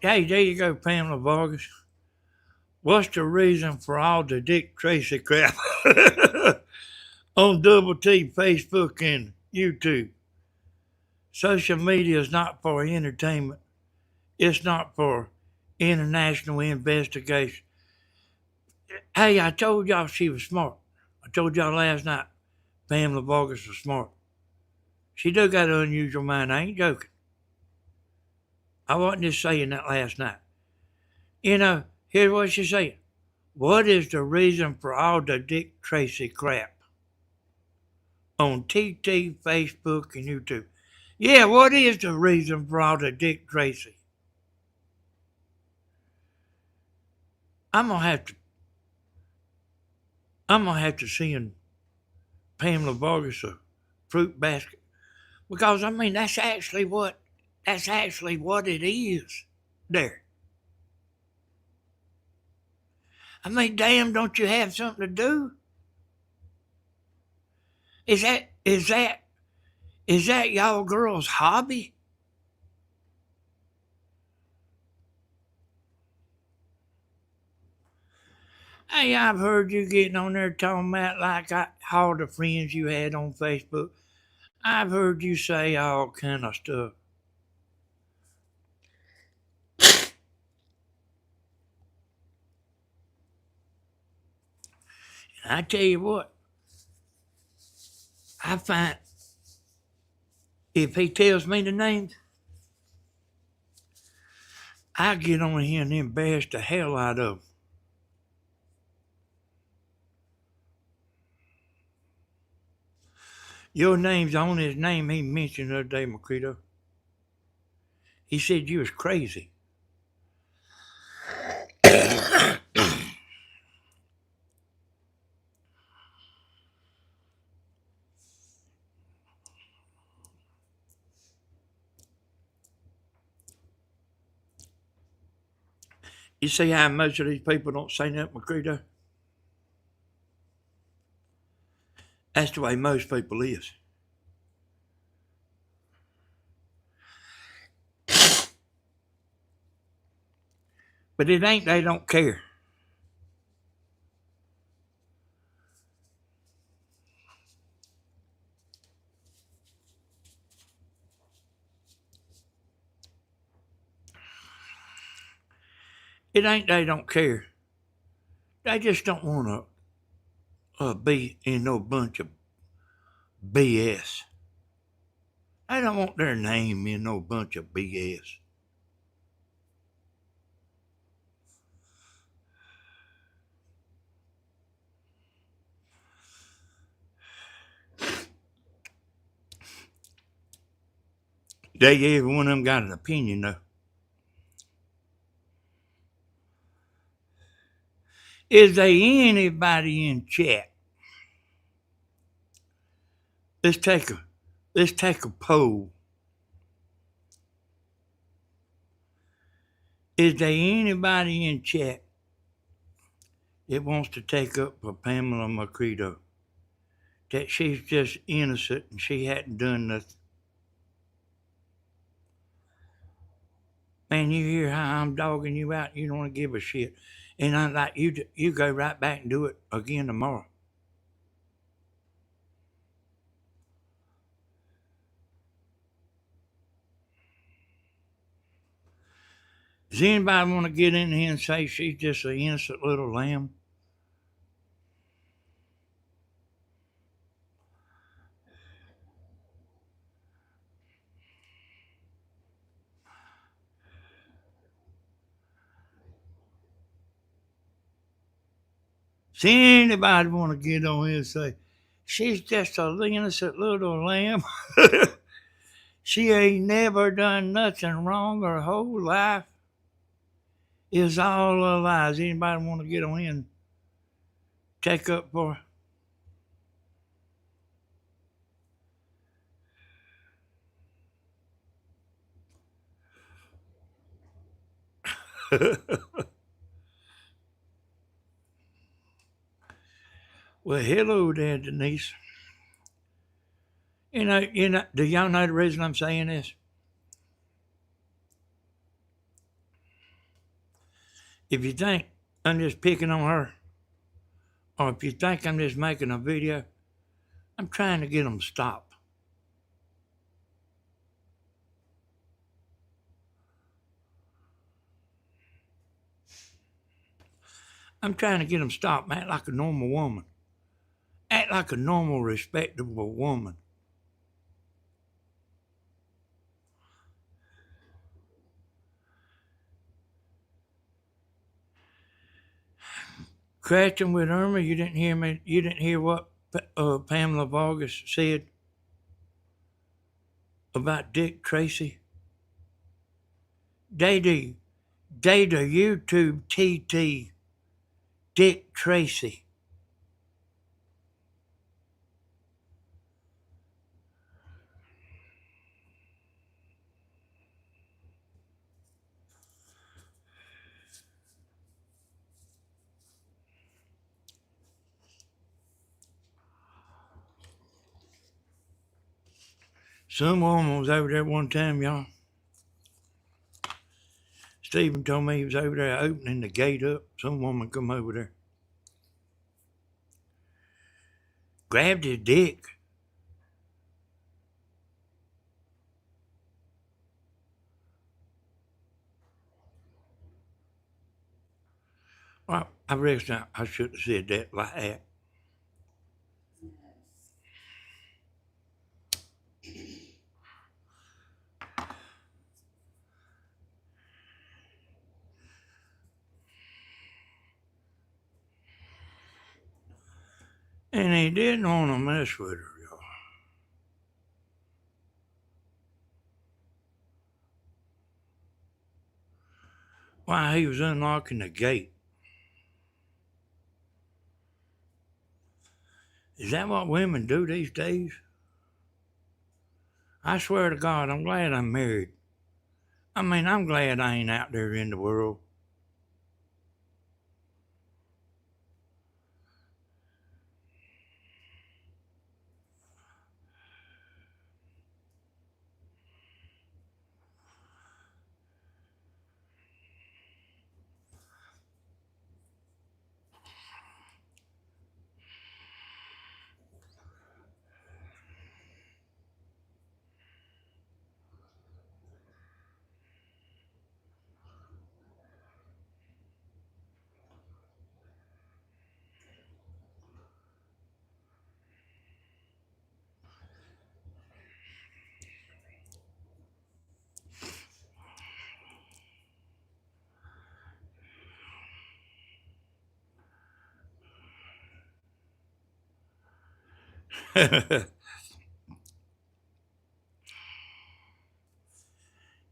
Hey, there you go, Pamela Vargas. What's the reason for all the Dick Tracy crap on Double T, Facebook, and YouTube? Social media is not for entertainment. It's not for international investigation. Hey, I told y'all she was smart. I told y'all last night Pamela Vargas was smart. She do got an unusual mind. I ain't joking. I wasn't just saying that last night. You know, here's what she said. What is the reason for all the Dick Tracy crap on TT, Facebook, and YouTube? Yeah, what is the reason for all the Dick Tracy? I'm gonna have to send Pamela Vargas a fruit basket because I mean that's actually what it is there. I mean, damn, don't you have something to do? Is that y'all girls' hobby? Hey, I've heard you getting on there talking about like all the friends you had on Facebook. I've heard you say all kind of stuff. And I tell you what, I find if he tells me the names, I get on here and embarrass the hell out of him. Your name's on his name he mentioned the other day, Macredo. He said you was crazy. You see how most of these people don't say that, Macredo? That's the way most people is. But it ain't they don't care. It ain't they don't care. They just don't want to be in no bunch of BS. They don't want their name in no bunch of BS. Every one of them got an opinion, though. Is there anybody in chat? Let's take a poll. Is there anybody in chat that wants to take up for Pamela Macredo? That she's just innocent and she hadn't done nothing. Man, you hear how I'm dogging you out, you don't want to give a shit. And I'm like, you go right back and do it again tomorrow. Does anybody want to get in here and say she's just an innocent little lamb? Does anybody want to get on here and say she's just an innocent little lamb? She ain't never done nothing wrong her whole life. It's all a lie. Does anybody want to get on here and take up for her? Well, hello there, Denise. You know, do y'all know the reason I'm saying this? If you think I'm just picking on her, or if you think I'm just making a video, I'm trying to get them stopped. I'm trying to get them stopped. Act like a normal woman. Act like a normal, respectable woman. Crashing with Irma, you didn't hear me. You didn't hear what Pamela Vargas said about Dick Tracy. They the YouTube TT Dick Tracy. Some woman was over there one time, y'all. Stephen told me he was over there opening the gate up. Some woman come over there. Grabbed his dick. Well, I reckon I should have said that like that. And he didn't want to mess with her, y'all. While he was unlocking the gate. Is that what women do these days? I swear to God, I'm glad I'm married. I mean, I'm glad I ain't out there in the world.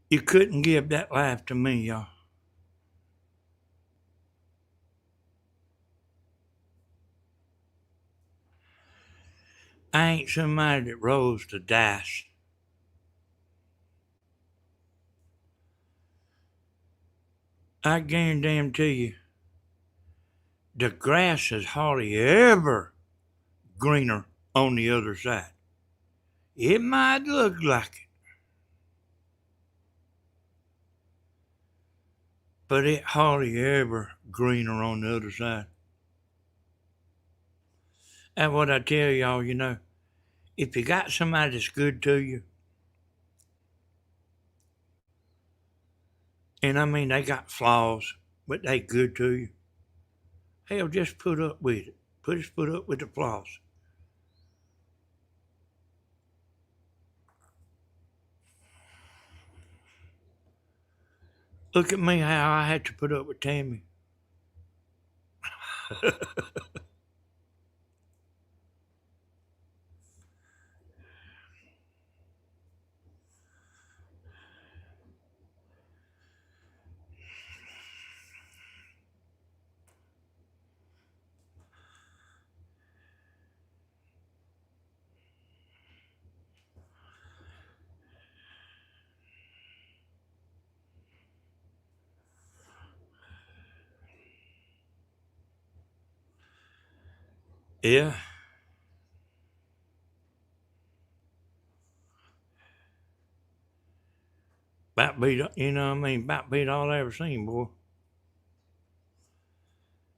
You couldn't give that life to me, y'all. I ain't somebody that rolls the dice. I guarantee you, the grass is hardly ever greener on the other side. It might look like it, but it hardly ever greener on the other side. That's what I tell y'all, if you got somebody that's good to you, and I mean they got flaws, but they good to you, hell, just put up with it. Just put up with the flaws. Look at me, how I had to put up with Tammy. Yeah. About beat, about beat all I ever seen, boy.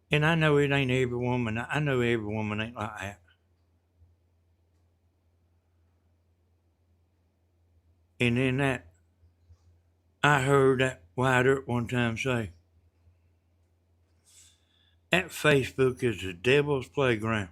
And I know it ain't every woman. I know every woman ain't like that. And then I heard that White Earp one time say, that Facebook is the devil's playground.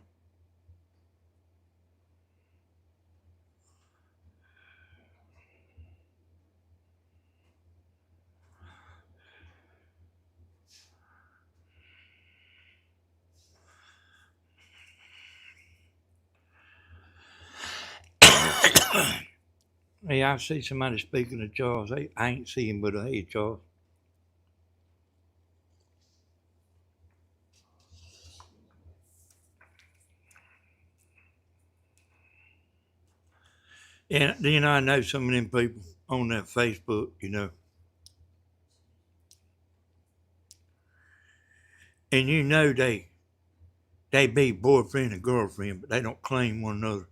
Hey, I see somebody speaking to Charles. Hey, I ain't see him, but hey, Charles. And I know some of them people on that Facebook, and they be boyfriend and girlfriend, but they don't claim one another.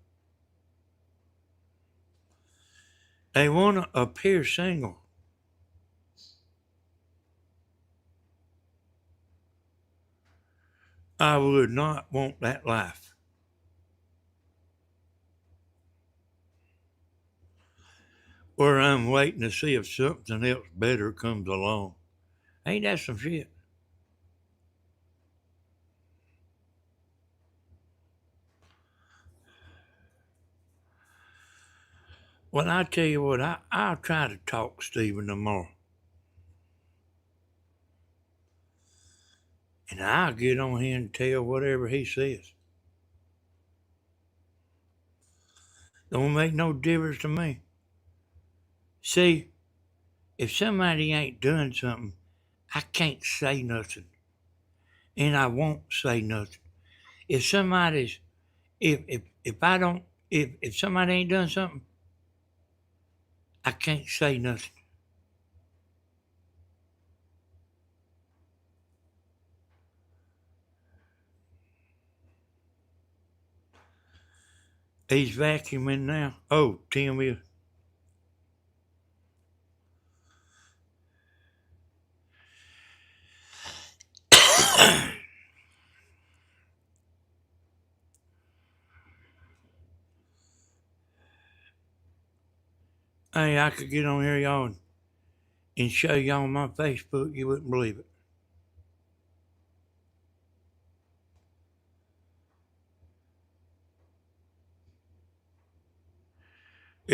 They want to appear single. I would not want that life. Where I'm waiting to see if something else better comes along. Ain't that some shit? Well, I tell you what, I'll try to talk Stephen tomorrow. And I'll get on here and tell whatever he says. Don't make no difference to me. See, if somebody ain't doing something, I can't say nothing. And I won't say nothing. If somebody's if I don't if somebody ain't done something, I can't say nothing. He's vacuuming now. Oh, Tim is. Hey, I could get on here, y'all, and show y'all my Facebook. You wouldn't believe it.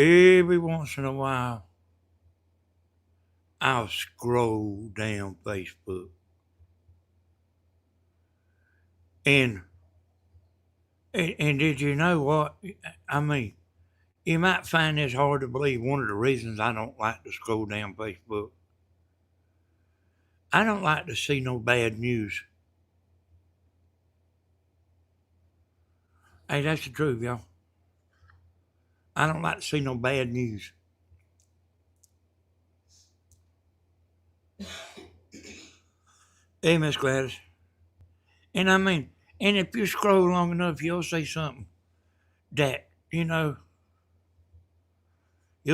Every once in a while, I'll scroll down Facebook. And did you know what? I mean, You might find this hard to believe. One of the reasons I don't like to scroll down Facebook, I don't like to see no bad news. Hey, that's the truth, y'all. I don't like to see no bad news. Hey, Miss Gladys. And I mean, and if you scroll long enough, you'll see something that, you'll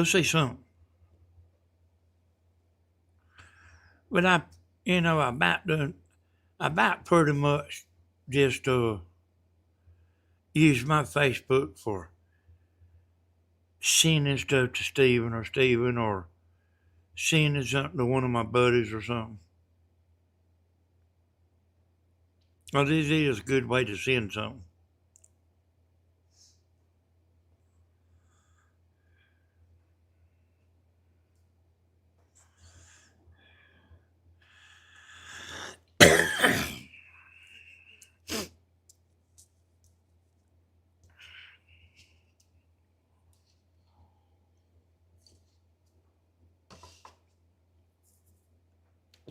see something. But I about pretty much just use my Facebook for sending stuff to Steven or sending something to one of my buddies or something. Well, this is a good way to send something.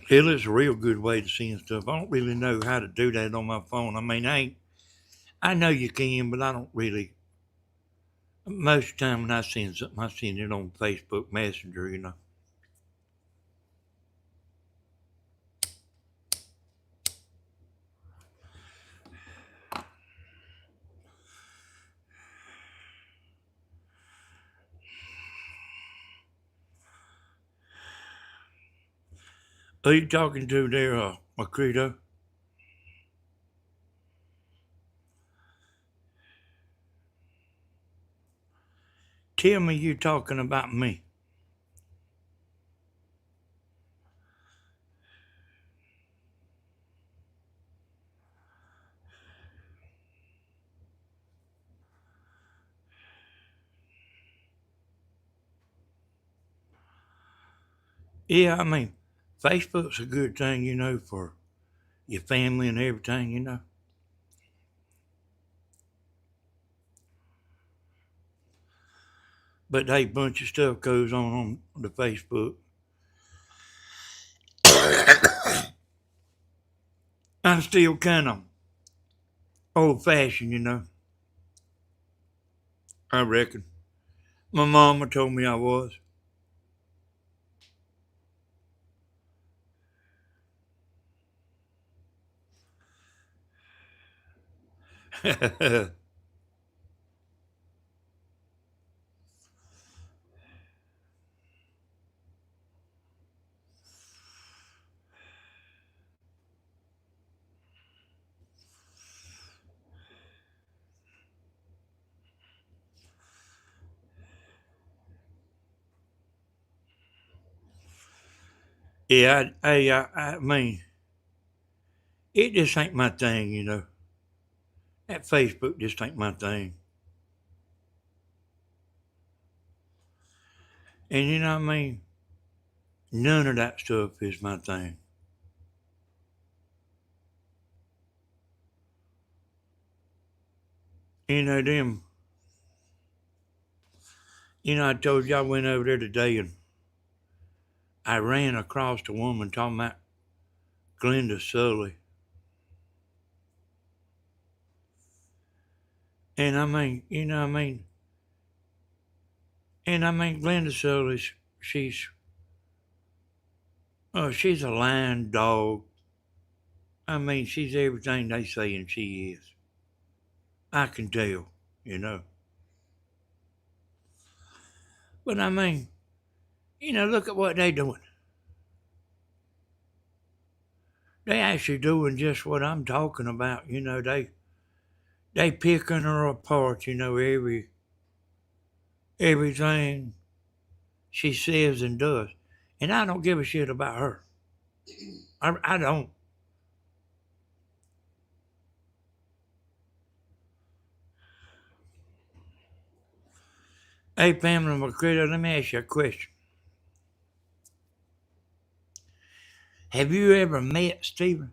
Hell, it's a real good way to send stuff. I don't really know how to do that on my phone. I mean, I know you can, but I don't really. Most of the time when I send something, I send it on Facebook Messenger. Who you talking to there, Macrito? Tell me you talking about me. Yeah, I mean, Facebook's a good thing, for your family and everything. But hey, a bunch of stuff goes on the Facebook. I'm still kind of old fashioned. I reckon. My mama told me I was. Yeah, I mean, it just ain't my thing. That Facebook just ain't my thing. And you know what I mean? None of that stuff is my thing. Them. I told you I went over there today and I ran across a woman talking about Glenda Sully. And I mean, Glenda Sully, she's, she's a lying dog. I mean, she's everything they saying she is. I can tell. But I mean, look at what they doing. They actually doing just what I'm talking about. They picking her apart. Everything she says and does, and I don't give a shit about her. I don't. Hey, Pamela McCritter, let me ask you a question. Have you ever met Stephen?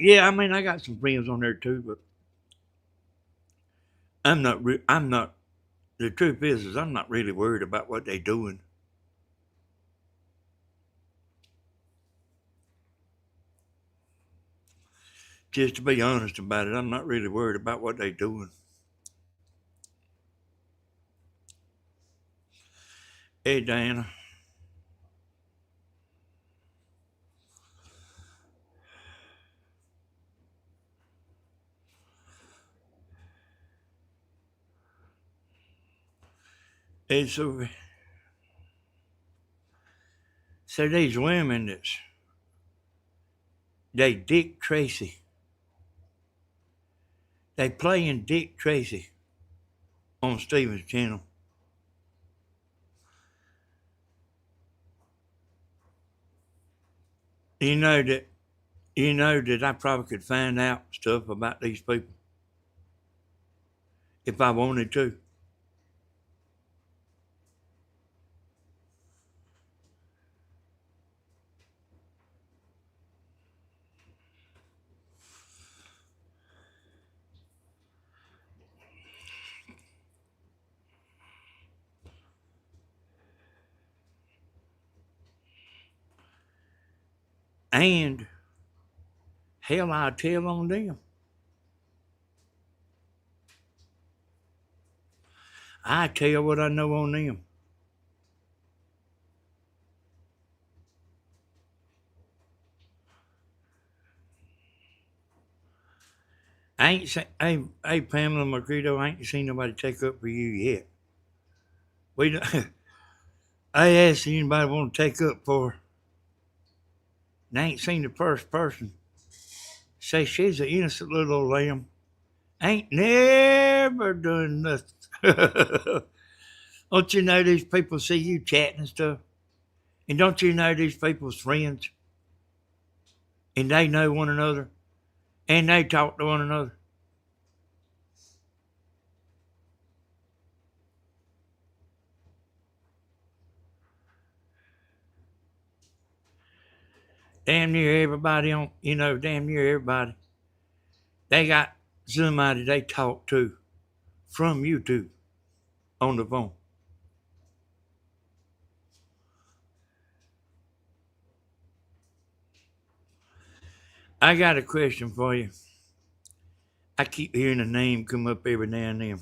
Yeah, I mean, I got some friends on there too, but I'm not. The truth is I'm not really worried about what they doing. Just to be honest about it, I'm not really worried about what they doing. Hey, Diana. Hey, so these women they Dick Tracy. They playing Dick Tracy on Steven's channel. You know that I probably could find out stuff about these people if I wanted to. And hell, I'll tell on them. I tell what I know on them. I ain't seen, hey, Pamela Mercado, I ain't seen nobody take up for you yet. We don't, I asked anybody want to take up for her. And I ain't seen the first person say she's an innocent little old lamb. Ain't never done nothing. Don't you know these people see you chatting and stuff? And don't you know these people's friends? And they know one another. And they talk to one another. Damn near everybody damn near everybody. They got somebody they talk to from YouTube on the phone. I got a question for you. I keep hearing a name come up every now and then.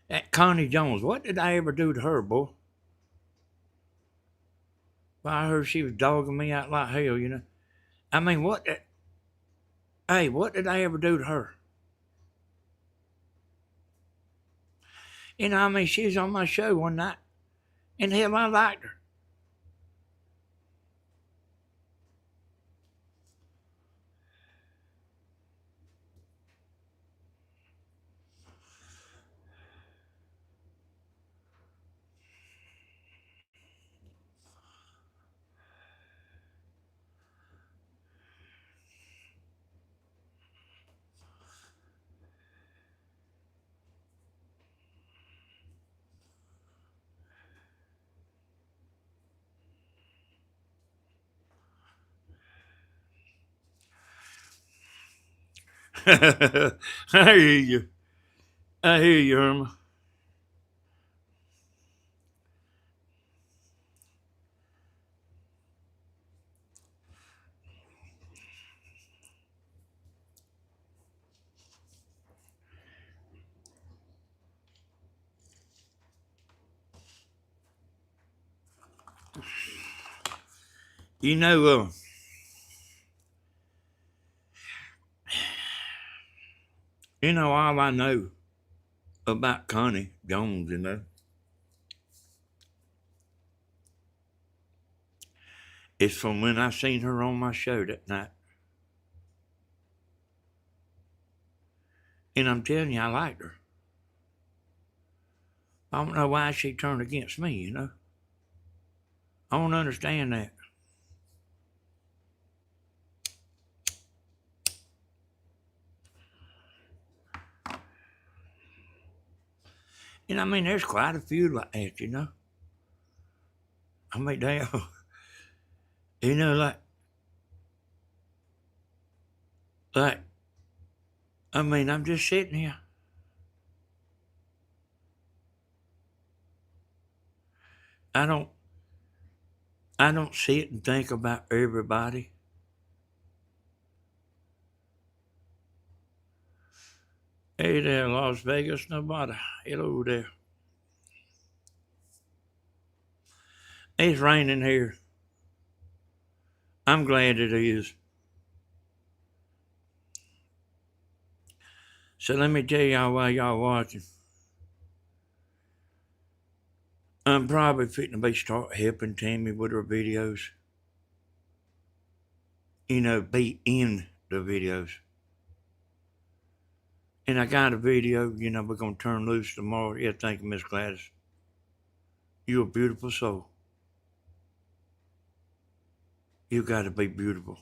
That Connie Jones, what did I ever do to her, boy? Well, I heard she was dogging me out like hell. I mean, what did I ever do to her? I mean, she was on my show one night, and hell, I liked her. I hear you. I hear you, Irma. You know, all I know about Connie Jones, is from when I seen her on my show that night. And I'm telling you, I liked her. I don't know why she turned against me. I don't understand that. And I mean, there's quite a few like that. I mean, they, like Like, I mean, I'm just sitting here. I don't I don't sit and think about everybody. Hey there, Las Vegas, Nevada. Hello there. It's raining here. I'm glad it is. So let me tell y'all while y'all watching. I'm probably fitting to be start helping Tammy with her videos. You know, be in the videos. And I got a video, you know, we're going to turn loose tomorrow. Yeah, thank you, Miss Gladys. You're a beautiful soul. You got to be beautiful.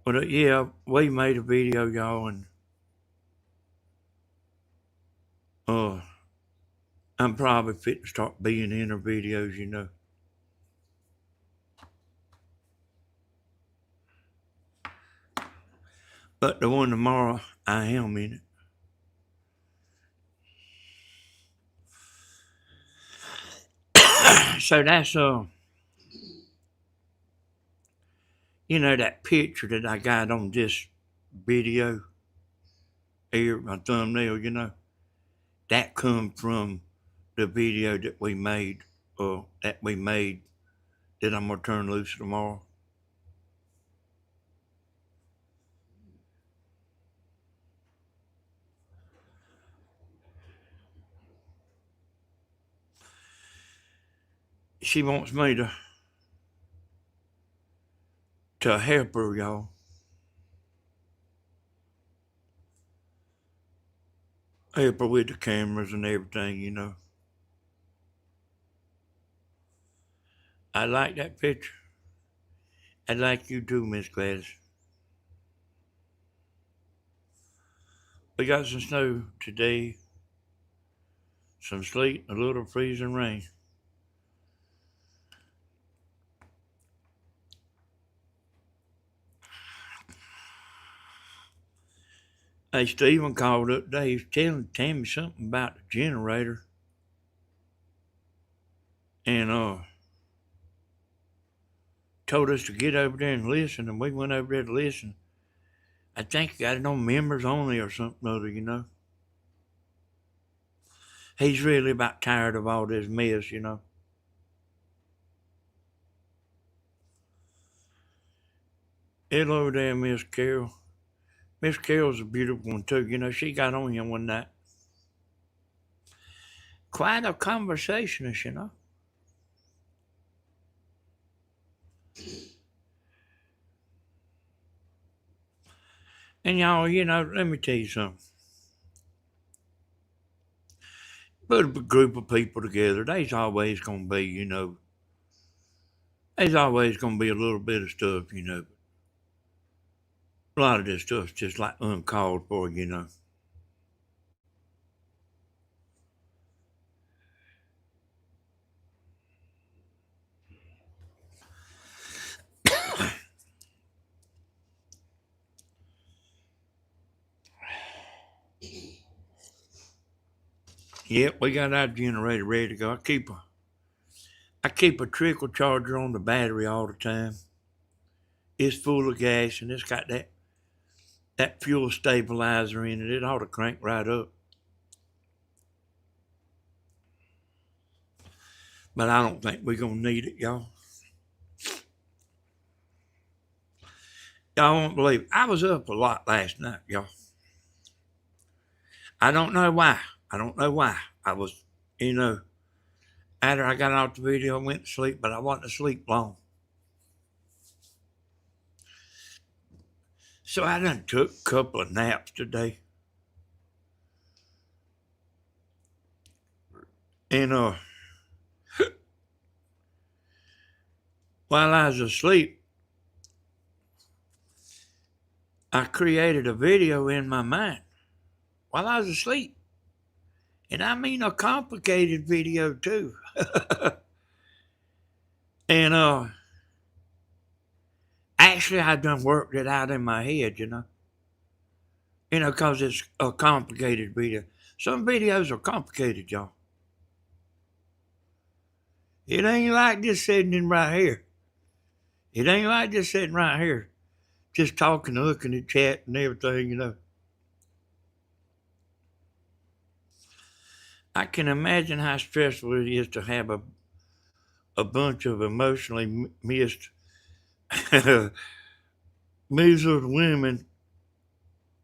But yeah, we made a video, y'all, and I'm probably fit to start being in her videos, you know. But the one tomorrow, I am in it. So that's you know, that picture that I got on this video here, my thumbnail, you know, that come from the video that we made, that I'm gonna turn loose tomorrow. She wants me to help her, y'all. Help her with the cameras and everything, you know. I like that picture. I like you too, Miss Gladys. We got some snow today, some sleet, a little freezing rain. Hey, Stephen called up today. He was telling Tammy something about the generator. And told us to get over there and listen, and we went over there to listen. I think he got it on members only or something other, you know. He's really about tired of all this mess, you know. Hello there, Miss Carol. Miss Carol's a beautiful one too, you know. She got on here one night. Quite a conversationist, you know. And y'all, you know, let me tell you something. Put a group of people together, there's always going to be, you know, there's always going to be a little bit of stuff, you know. A lot of this stuff's just like uncalled for, you know. Yep, we got our generator ready to go. I keep a trickle charger on the battery all the time. It's full of gas and it's got that fuel stabilizer in it. It ought to crank right up. But I don't think we're gonna need it, y'all. Y'all won't believe it. I was up a lot last night, y'all. I don't know why. I was, you know, after I got off the video, I went to sleep, but I wasn't asleep long. So I done took a couple of naps today. And while I was asleep, I created a video in my mind while I was asleep. And I mean a complicated video too. And Actually, I done worked it out in my head, you know. You know, 'cause it's a complicated video. Some videos are complicated, y'all. It ain't like just sitting in right here. It ain't like just sitting right here, just talking, looking at chat and everything, you know. I can imagine how stressful it is to have a bunch of emotionally missed, miserable women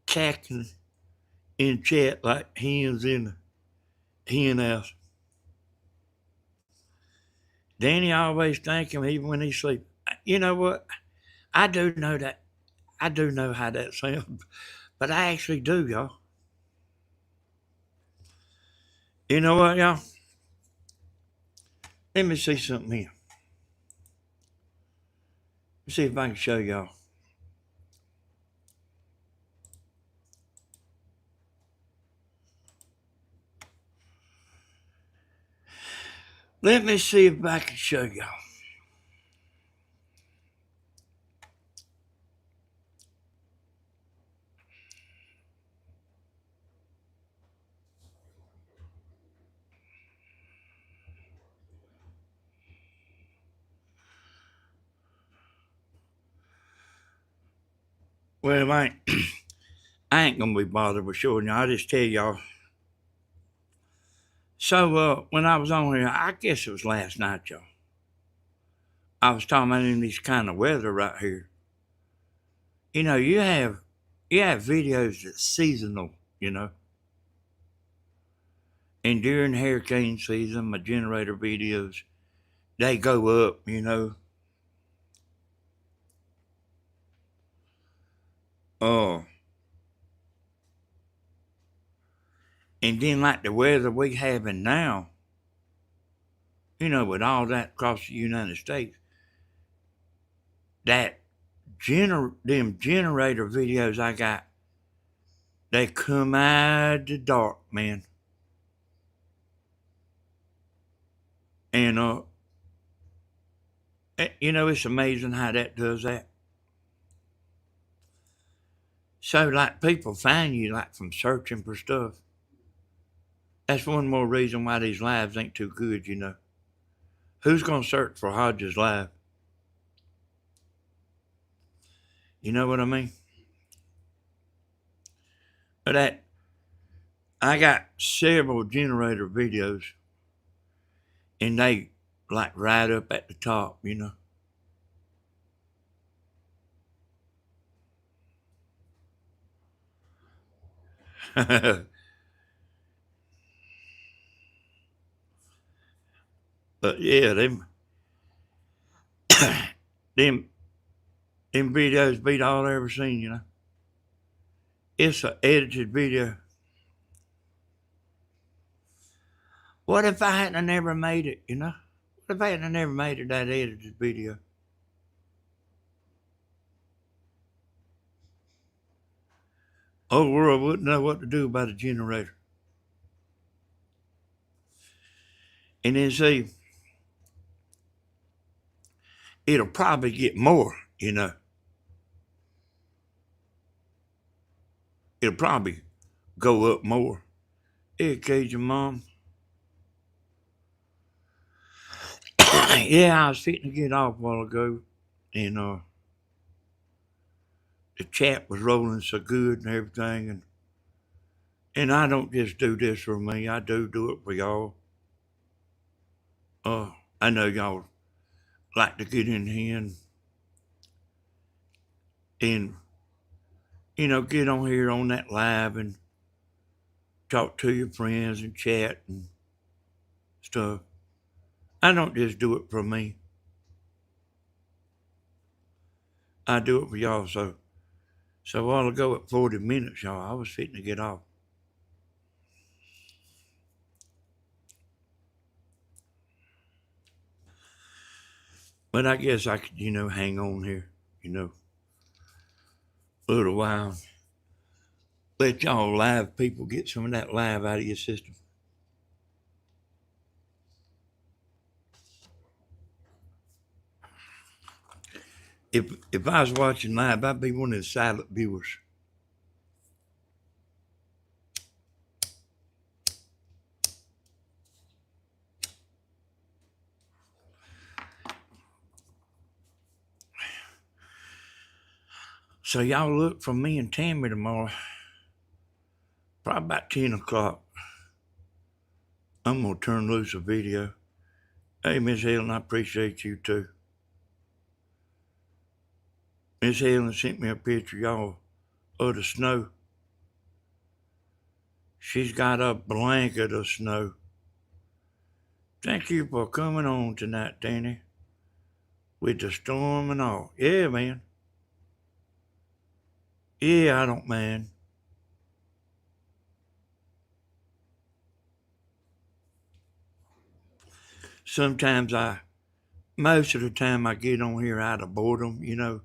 cacking in chat like hens in a hen house. Danny always thank him even when he sleep. You know what? I do know that. I do know how that sounds, but I actually do, y'all. You know what, y'all? Let me see something here. Let's see if I can show y'all. Let me see if I can show y'all. Well, I ain't gonna be bothered with showing y'all. I'll just tell y'all. So, when I was on here, I guess it was last night, y'all. I was talking about in this kind of weather right here. You know, you have videos that's seasonal, you know. And during hurricane season, my generator videos, they go up, you know. Oh. And then like the weather we having now, you know, with all that across the United States, that them generator videos I got, they come out of the dark, man. And you know, it's amazing how that does that. So like people find you like from searching for stuff. That's one more reason why these lives ain't too good, you know. Who's gonna search for Hodges live? You know what I mean? But I got several generator videos, and they like right up at the top, you know. But yeah, them videos beat all I ever seen, you know. It's an edited video. What if I hadn't never made it, you know? What if I hadn't never made it that edited video? Whole world wouldn't know what to do about a generator. And then see, it'll probably get more, you know. It'll probably go up more. Hey, Cajun Mom. Yeah, I was fitting to get off a while ago, and the chat was rolling so good and everything, and I don't just do this for me. I do it for y'all. I know y'all like to get in here and you know, get on here on that live and talk to your friends and chat and stuff. I don't just do it for me. I do it for y'all. So a while ago at 40 minutes, y'all, I was fitting to get off. But I guess I could, you know, hang on here, you know, a little while. Let y'all live people get some of that live out of your system. if I was watching live, I'd be one of the silent viewers. So y'all look for me and Tammy tomorrow, probably about 10 o'clock. I'm gonna turn loose a video. Hey, Miss Helen, I appreciate you too. Miss Helen sent me a picture, y'all, of the snow. She's got a blanket of snow. Thank you for coming on tonight, Danny. With the storm and all. Yeah, man. Yeah, I don't mind. Sometimes most of the time I get on here out of boredom, you know.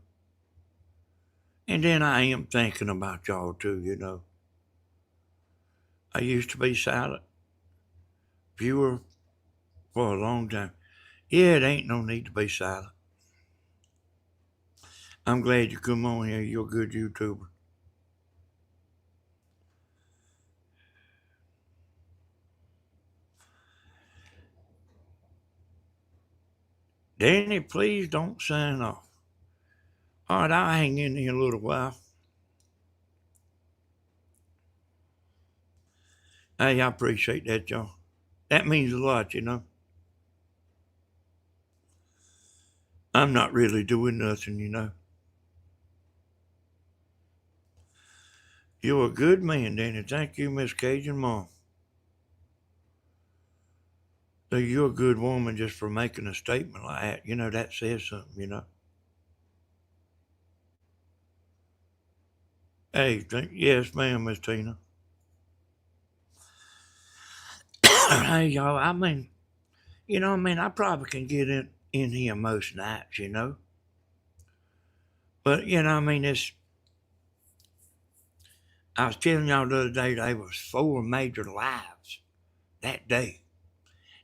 And then I am thinking about y'all too, you know. I used to be silent viewer for a long time. Yeah, it ain't no need to be silent. I'm glad you come on here. You're a good YouTuber. Danny, please don't sign off. All right, I'll hang in here a little while. Hey, I appreciate that, y'all. That means a lot, you know. I'm not really doing nothing, you know. You're a good man, Danny. Thank you, Miss Cajun Mom. So you're a good woman just for making a statement like that. You know, that says something, you know. Hey, yes, ma'am, Miss Tina. Hey, y'all, I mean, you know, I probably can get in here most nights, you know. But, you know, I was telling y'all the other day there was 4 major lives that day.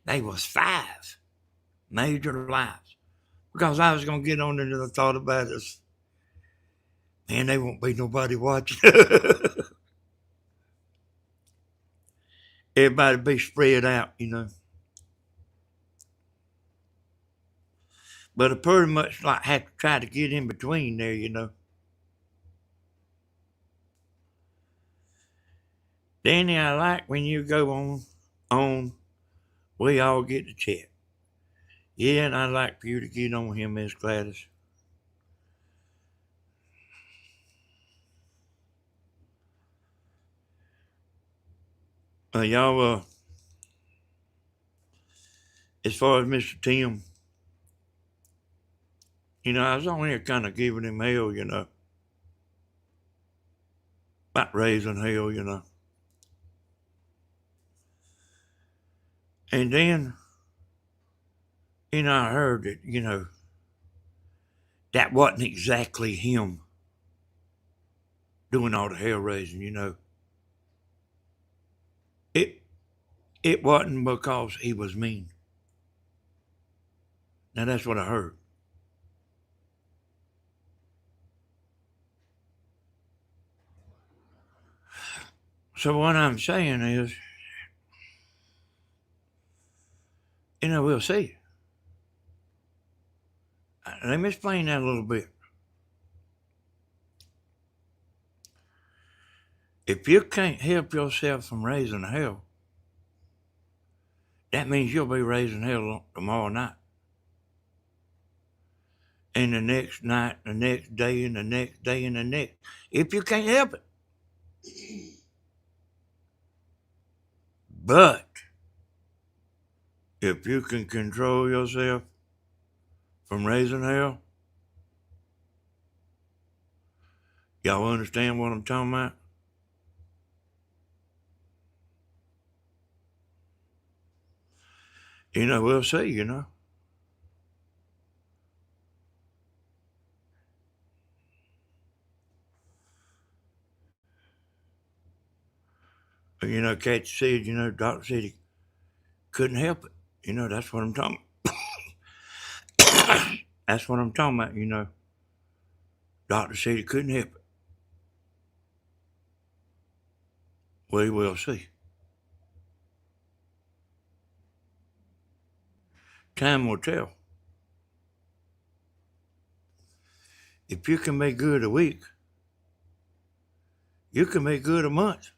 There was 5 major lives. Because I was going to get on into the thought about this. Man, there won't be nobody watching. Everybody be spread out, you know. But I pretty much like have to try to get in between there, you know. Danny, I like when you go on, we all get to chat. Yeah, and I'd like for you to get on here, Miss Gladys. Y'all, as far as Mr. Tim, you know, I was on here kind of giving him hell, you know. About raising hell, you know. And then, you know, I heard that, you know, that wasn't exactly him doing all the hell raising, you know. It wasn't because he was mean. Now that's what I heard. So what I'm saying is, you know, we'll see. Let me explain that a little bit. If you can't help yourself from raising hell, that means you'll be raising hell tomorrow night. And the next night, the next day, and the next day, and the next. If you can't help it. But if you can control yourself from raising hell, y'all understand what I'm talking about? You know, we'll see, you know. You know, Cat said, you know, Doctor said he couldn't help it. You know, that's what I'm talking about. That's what I'm talking about, you know. Doctor said he couldn't help it. We will see. Time will tell. If you can make good a week, you can make good a month.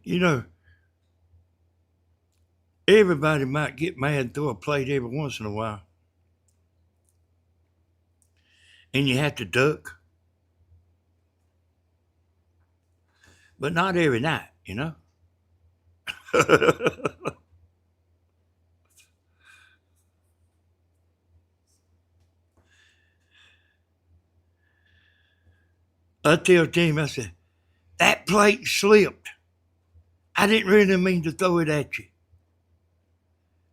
You know, everybody might get mad and throw a plate every once in a while. And you have to duck. But not every night, you know? I tell Tim, I said, that plate slipped. I didn't really mean to throw it at you.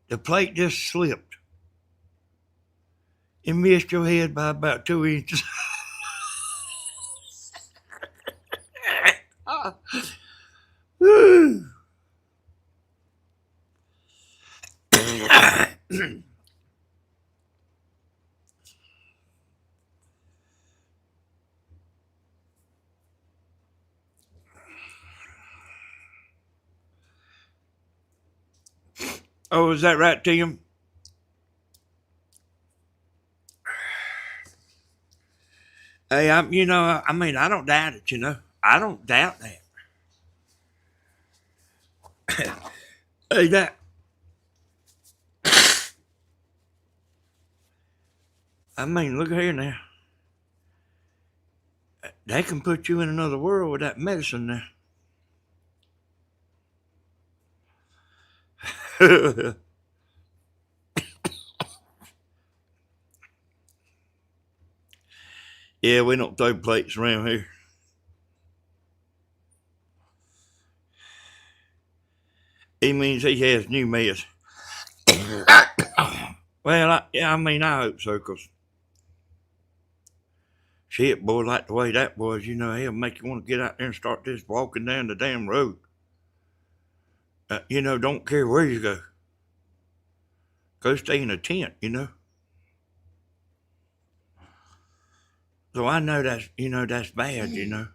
The plate just slipped. It missed your head by about 2 inches. Oh, is that right, Tim? Hey, I don't doubt it, you know. I don't doubt that. Hey, look here now. They can put you in another world with that medicine now. Yeah, we don't throw plates around here. He means he has new mess. Well, I hope so, because shit, boy, like the way that was, you know, he'll make you want to get out there and start just walking down the damn road. You know, don't care where you go. Go stay in a tent, you know. So I know that's bad, you know.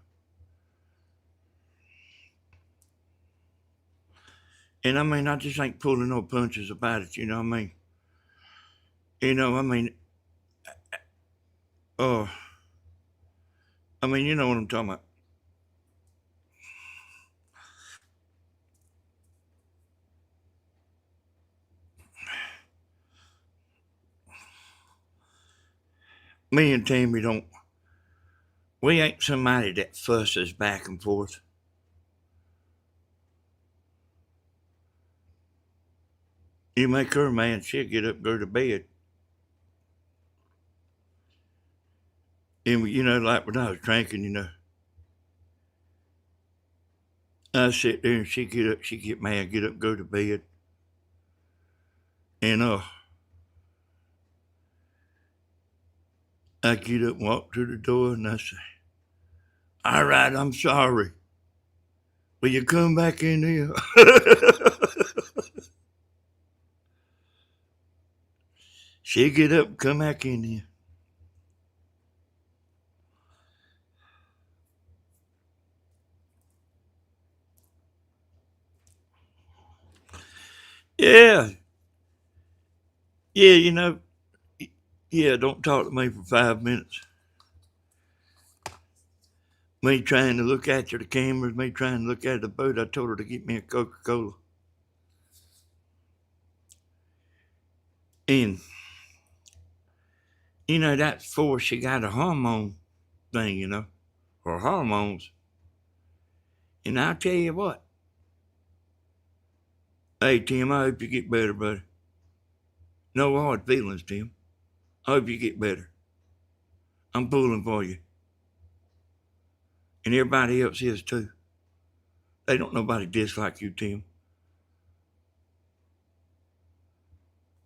And I just ain't pulling no punches about it, you know what I mean? You know, you know what I'm talking about. Me and Tammy we ain't somebody that fusses back and forth. You make her mad, she'll get up and go to bed. And, you know, like when I was drinking, you know, I sit there and she'd get mad, get up and go to bed. And I get up and walk to the door and I say, all right, I'm sorry. Will you come back in here? She'll get up and come back in here. Yeah. Yeah, you know, yeah, don't talk to me for 5 minutes. Me trying to look after the cameras, me trying to look at the boat. I told her to get me a Coca-Cola. And, you know, that's before she got a hormone thing, you know, or hormones. And I'll tell you what. Hey, Tim, I hope you get better, buddy. No hard feelings, Tim. I hope you get better. I'm pulling for you. And everybody else is too. They don't nobody dislike you, Tim.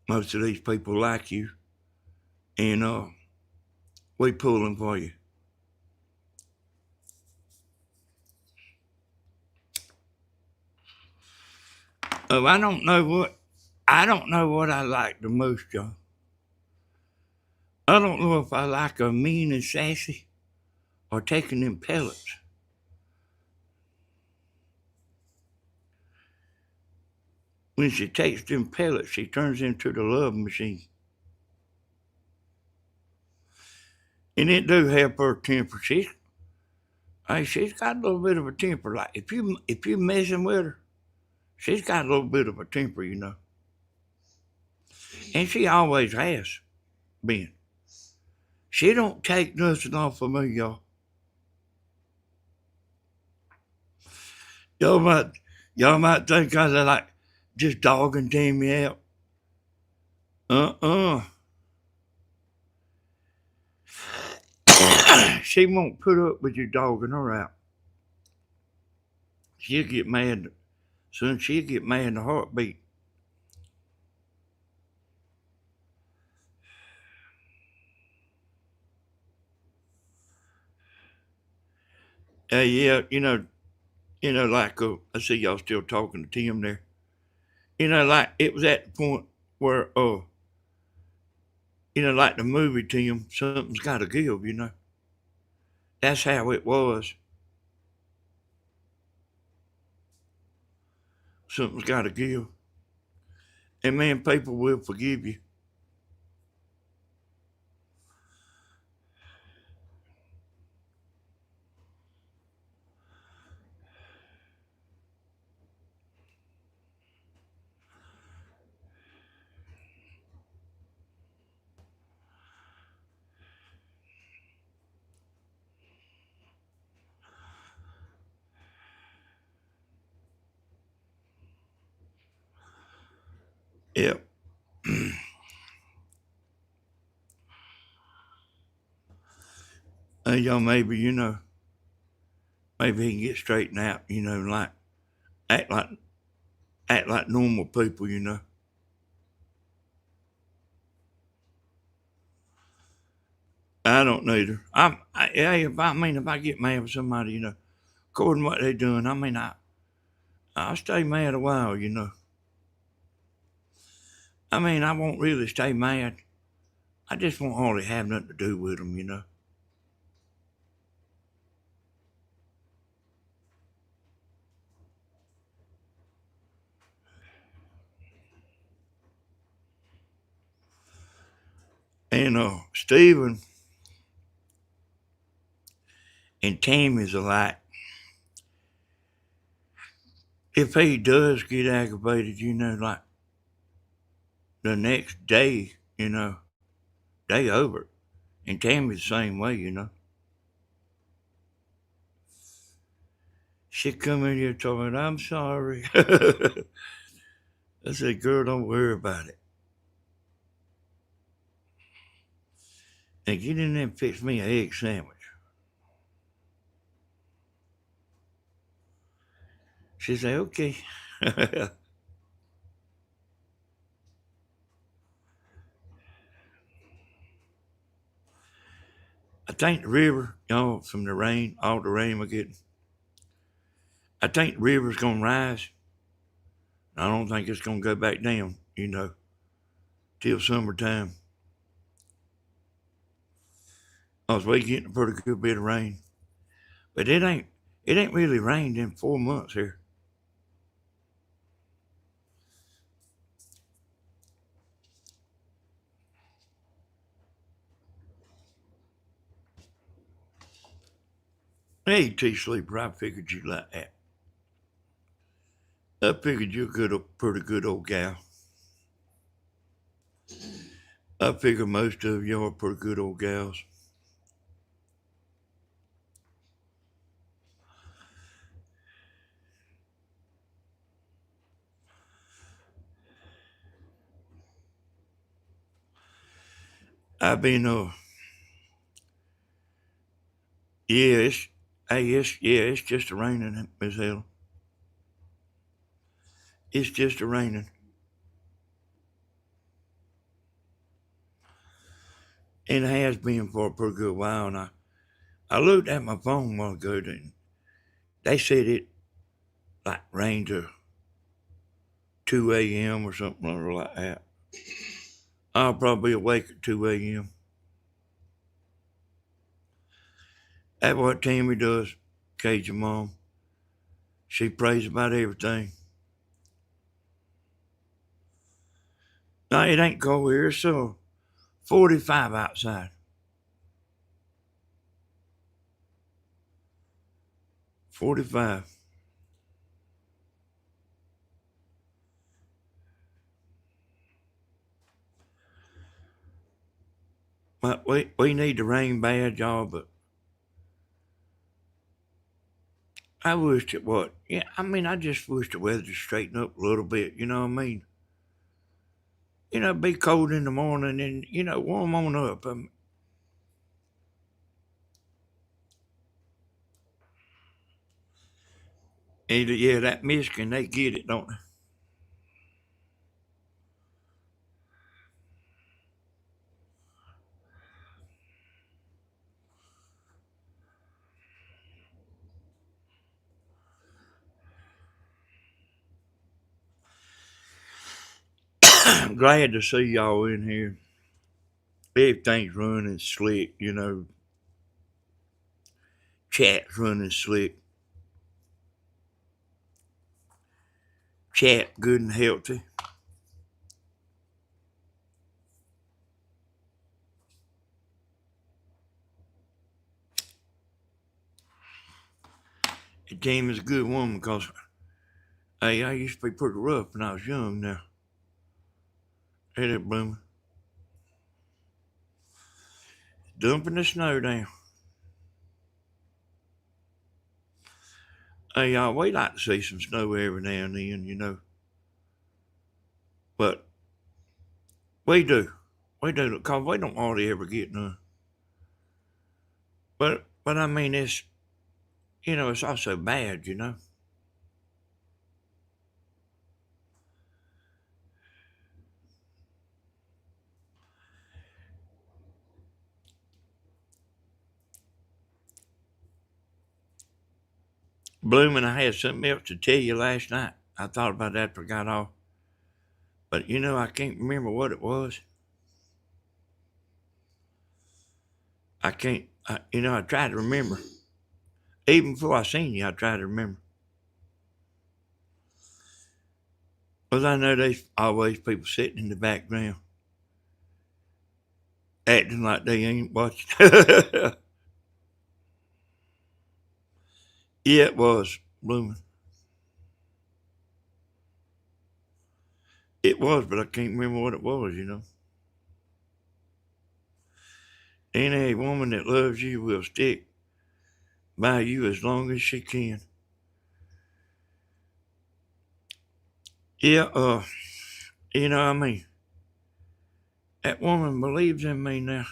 Most of these people like you. And we pulling for you. Oh, I don't know what I like the most, y'all. I don't know if I like her mean and sassy or taking them pellets. When she takes them pellets, she turns into the love machine. And it do help her temper. She's got a little bit of a temper. Like if you messing with her, she's got a little bit of a temper, you know. And she always has been. She don't take nothing off of me, y'all. Y'all might think I like just dogging Tammy out. She won't put up with you dogging her out. She'll get mad. Soon she'll get mad in a heartbeat. Yeah, like I see y'all still talking to Tim there. Like it was at the point where, like the movie Tim, something's got to give. That's how it was. Something's got to give, and man, people will forgive you. Yep. Y'all, maybe maybe he can get straightened out. Like act like act like normal people. I don't need her. If I get mad with somebody, according to what they're doing, I'll stay mad a while. I won't really stay mad. I just won't hardly have nothing to do with them. And Stephen and Tammy's alike. If he does get aggravated, like the next day, day over. And Tammy's the same way. She come in here talking, I'm sorry. I said, girl, don't worry about it. And get in there and fix me an egg sandwich. She said, okay. I think the river, from the rain, all the rain we're getting, I think the river's going to rise. I don't think it's going to go back down, till summertime. We're getting a pretty good bit of rain. But it ain't really rained in 4 months here. Hey, T-Sleeper, I figured you'd like that. I figured you're a pretty good old gal. I figure most of you are pretty good old gals. I've been, yeah, it's just a raining, Miss Helen. It's just a raining. And it has been for a pretty good while. And I looked at my phone a while ago, and they said it like rained to 2 a.m. or something like that. I'll probably be awake at 2 a.m. That's what Tammy does, Cajun Mom. She prays about everything. No, it ain't cold here, so 45 outside. 45. But we need the rain bad, y'all, but I wished it would. Yeah, I mean, I just wish the weather to straighten up a little bit, you know what I mean? Be cold in the morning and, warm on up. Yeah, that Michigan, they get it, don't they? I'm glad to see y'all in here. Everything's running slick, Chat's running slick. Chat good and healthy. Tammy's a good woman because, hey, I used to be pretty rough when I was young now. Hey there, Bloomer. Dumping the snow down. Hey, y'all, we like to see some snow every now and then, But we do. We do, because we don't hardly ever get none. But I mean, it's also bad. Blooming, I had something else to tell you last night. I thought about that, forgot off. But I can't remember what it was. I can't, I tried to remember. Even before I seen you, I tried to remember. Because I know there's always people sitting in the background acting like they ain't watching. Yeah, it was, Blooming. It was, but I can't remember what it was. Any woman that loves you will stick by you as long as she can. Yeah, I mean, that woman believes in me now.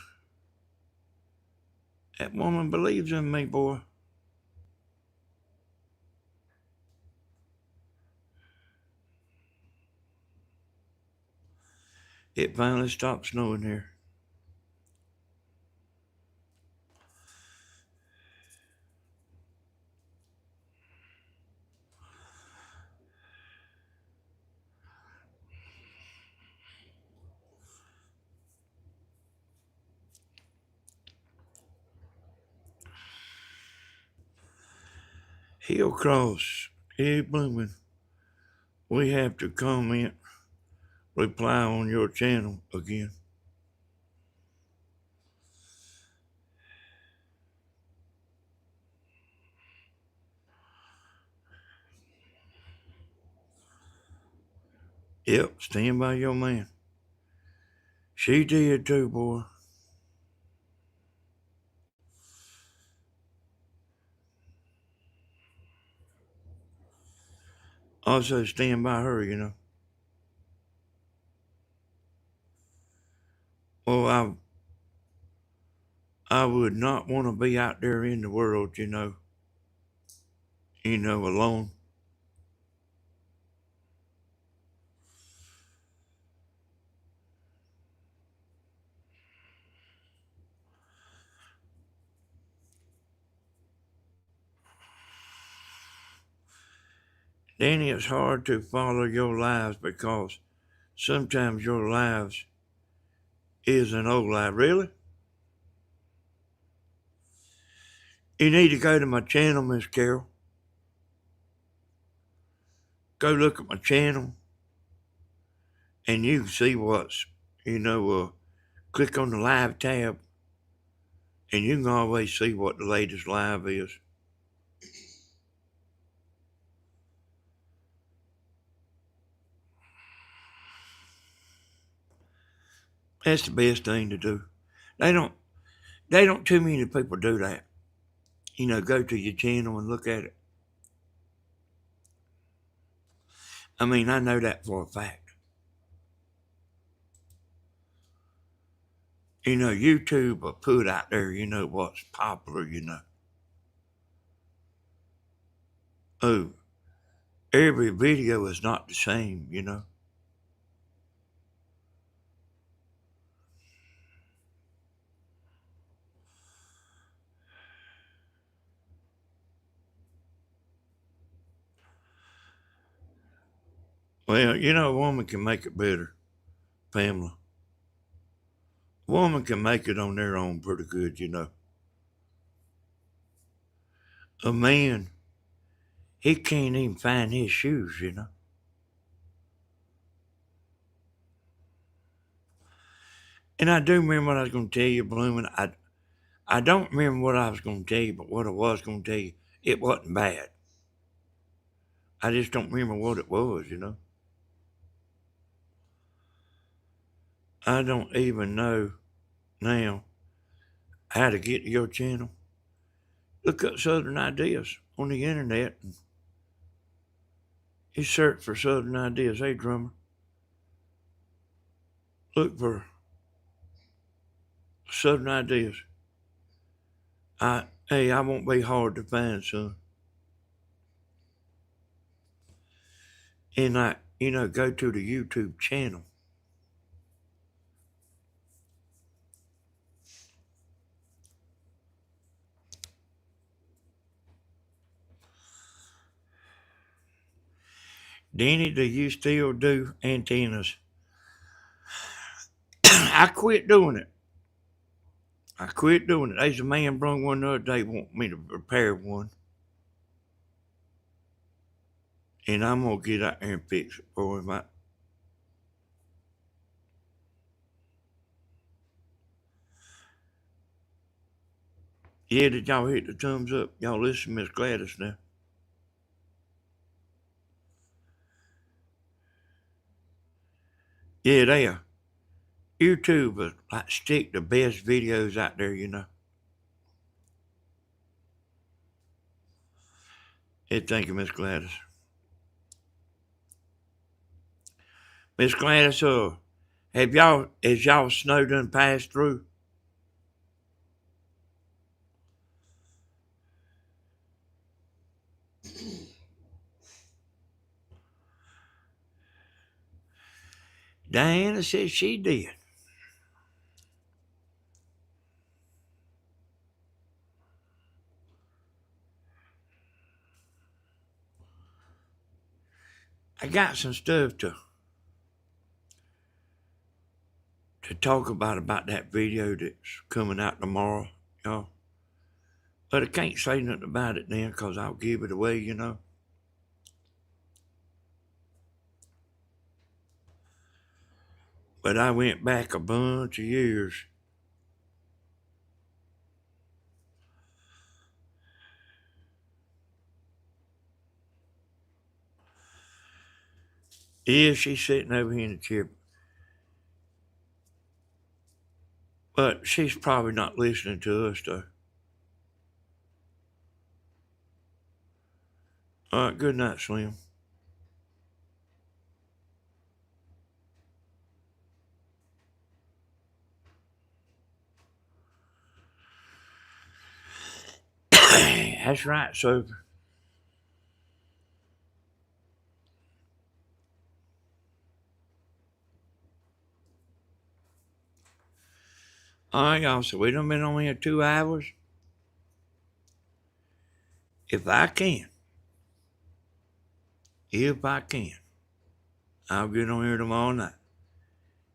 That woman believes in me, boy. It finally stopped snowing here. Hillcross, hey blooming. We have to comment, reply on your channel again. Yep, stand by your man. She did too, boy. Also stand by her. Well, I would not want to be out there in the world, alone. then it's hard to follow your lives because sometimes your lives is an old life. Really? You need to go to my channel, Miss Carol. Go look at my channel and you can see what's, click on the live tab and you can always see what the latest live is. That's the best thing to do. They don't too many people do that. Go to your channel and look at it. I mean, I know that for a fact. YouTube will put out there, what's popular, Oh, every video is not the same. Well, a woman can make it better, Pamela. A woman can make it on their own pretty good. A man, he can't even find his shoes. And I do remember what I was going to tell you, Bloomin'. I don't remember what I was going to tell you, but what I was going to tell you, it wasn't bad. I just don't remember what it was. I don't even know now how to get to your channel. Look up Southern Ideas on the internet and you search for Southern Ideas. Hey, drummer. Look for Southern Ideas. I won't be hard to find, son. And go to the YouTube channel. Danny, do you still do antennas? I quit doing it. There's a man brought one the other day want me to repair one. And I'm going to get out there and fix it for him. Yeah, did y'all hit the thumbs up? Y'all listen to Miss Gladys now. Yeah, they are. YouTube will stick the best videos out there. Hey, thank you, Miss Gladys. Miss Gladys, has y'all snow done passed through? Diana said she did. I got some stuff to talk about that video that's coming out tomorrow, y'all. But I can't say nothing about it now because I'll give it away. But I went back a bunch of years. Yeah, she's sitting over here in the chair. But she's probably not listening to us, though. All right, good night, Slim. That's right, so. All right, y'all, so we done been on here 2 hours. If I can, If I can, I'll get on here tomorrow night.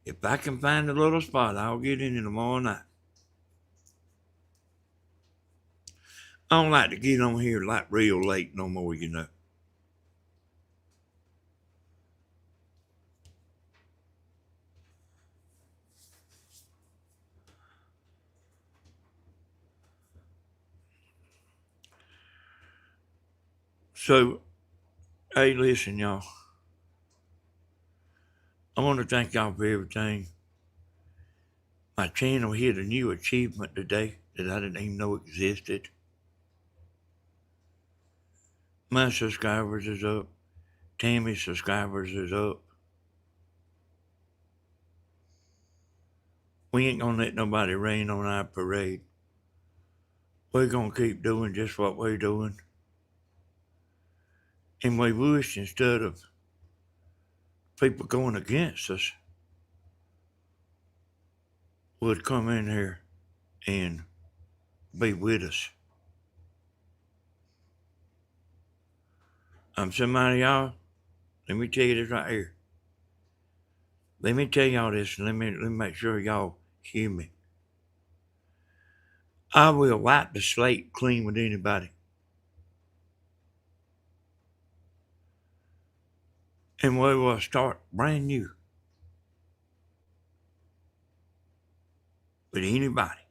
If I can find a little spot, I'll get in it tomorrow night. I don't like to get on here like real late no more, you know. So, hey, listen, y'all. I want to thank y'all for everything. My channel hit a new achievement today that I didn't even know existed. My subscribers is up. Tammy's subscribers is up. We ain't gonna let nobody rain on our parade. We're gonna keep doing just what we're doing. And we wish instead of people going against us would come in here and be with us. Somebody, y'all, let me tell you this right here. Let me tell y'all this, and let me make sure y'all hear me. I will wipe the slate clean with anybody. And we will start brand new with anybody.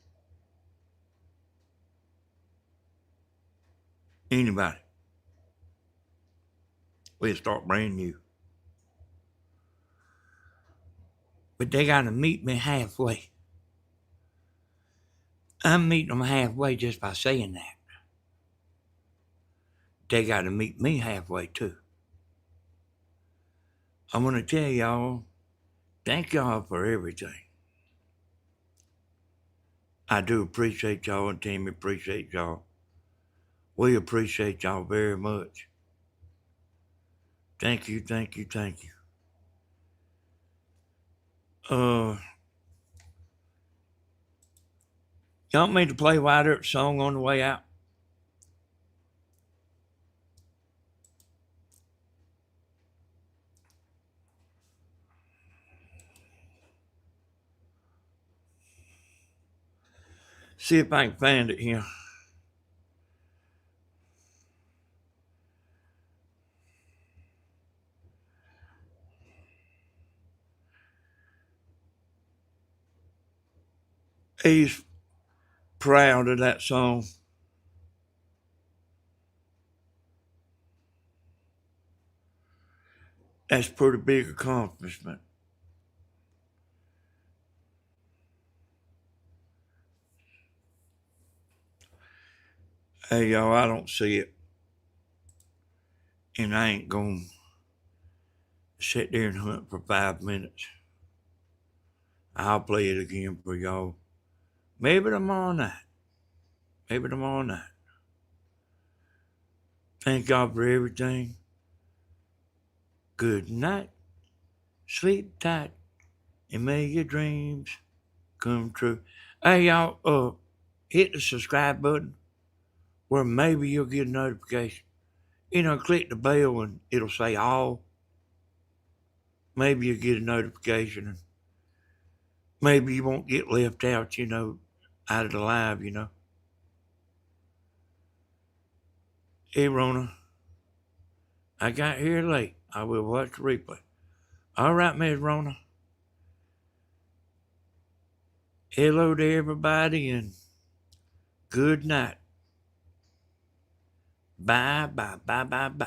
Anybody. We'll start brand new. But they got to meet me halfway. I'm meeting them halfway just by saying that. They got to meet me halfway too. I want to tell y'all, thank y'all for everything. I do appreciate y'all, and Tammy appreciate y'all. We appreciate y'all very much. Thank you, thank you, thank you. Y'all want me to play White Earp song on the way out? See if I can find it here. He's proud of that song. That's a pretty big accomplishment. Hey, y'all, I don't see it. And I ain't going to sit there and hunt for 5 minutes. I'll play it again for y'all. Maybe tomorrow night. Maybe tomorrow night. Thank God for everything. Good night. Sleep tight. And may your dreams come true. Hey, y'all, hit the subscribe button where maybe you'll get a notification. Click the bell and it'll say all. Maybe you'll get a notification and maybe you won't get left out, out of the live, Hey, Rona, I got here late. I will watch the replay. All right, Miss Rona. Hello to everybody and good night. Bye, bye, bye, bye, bye.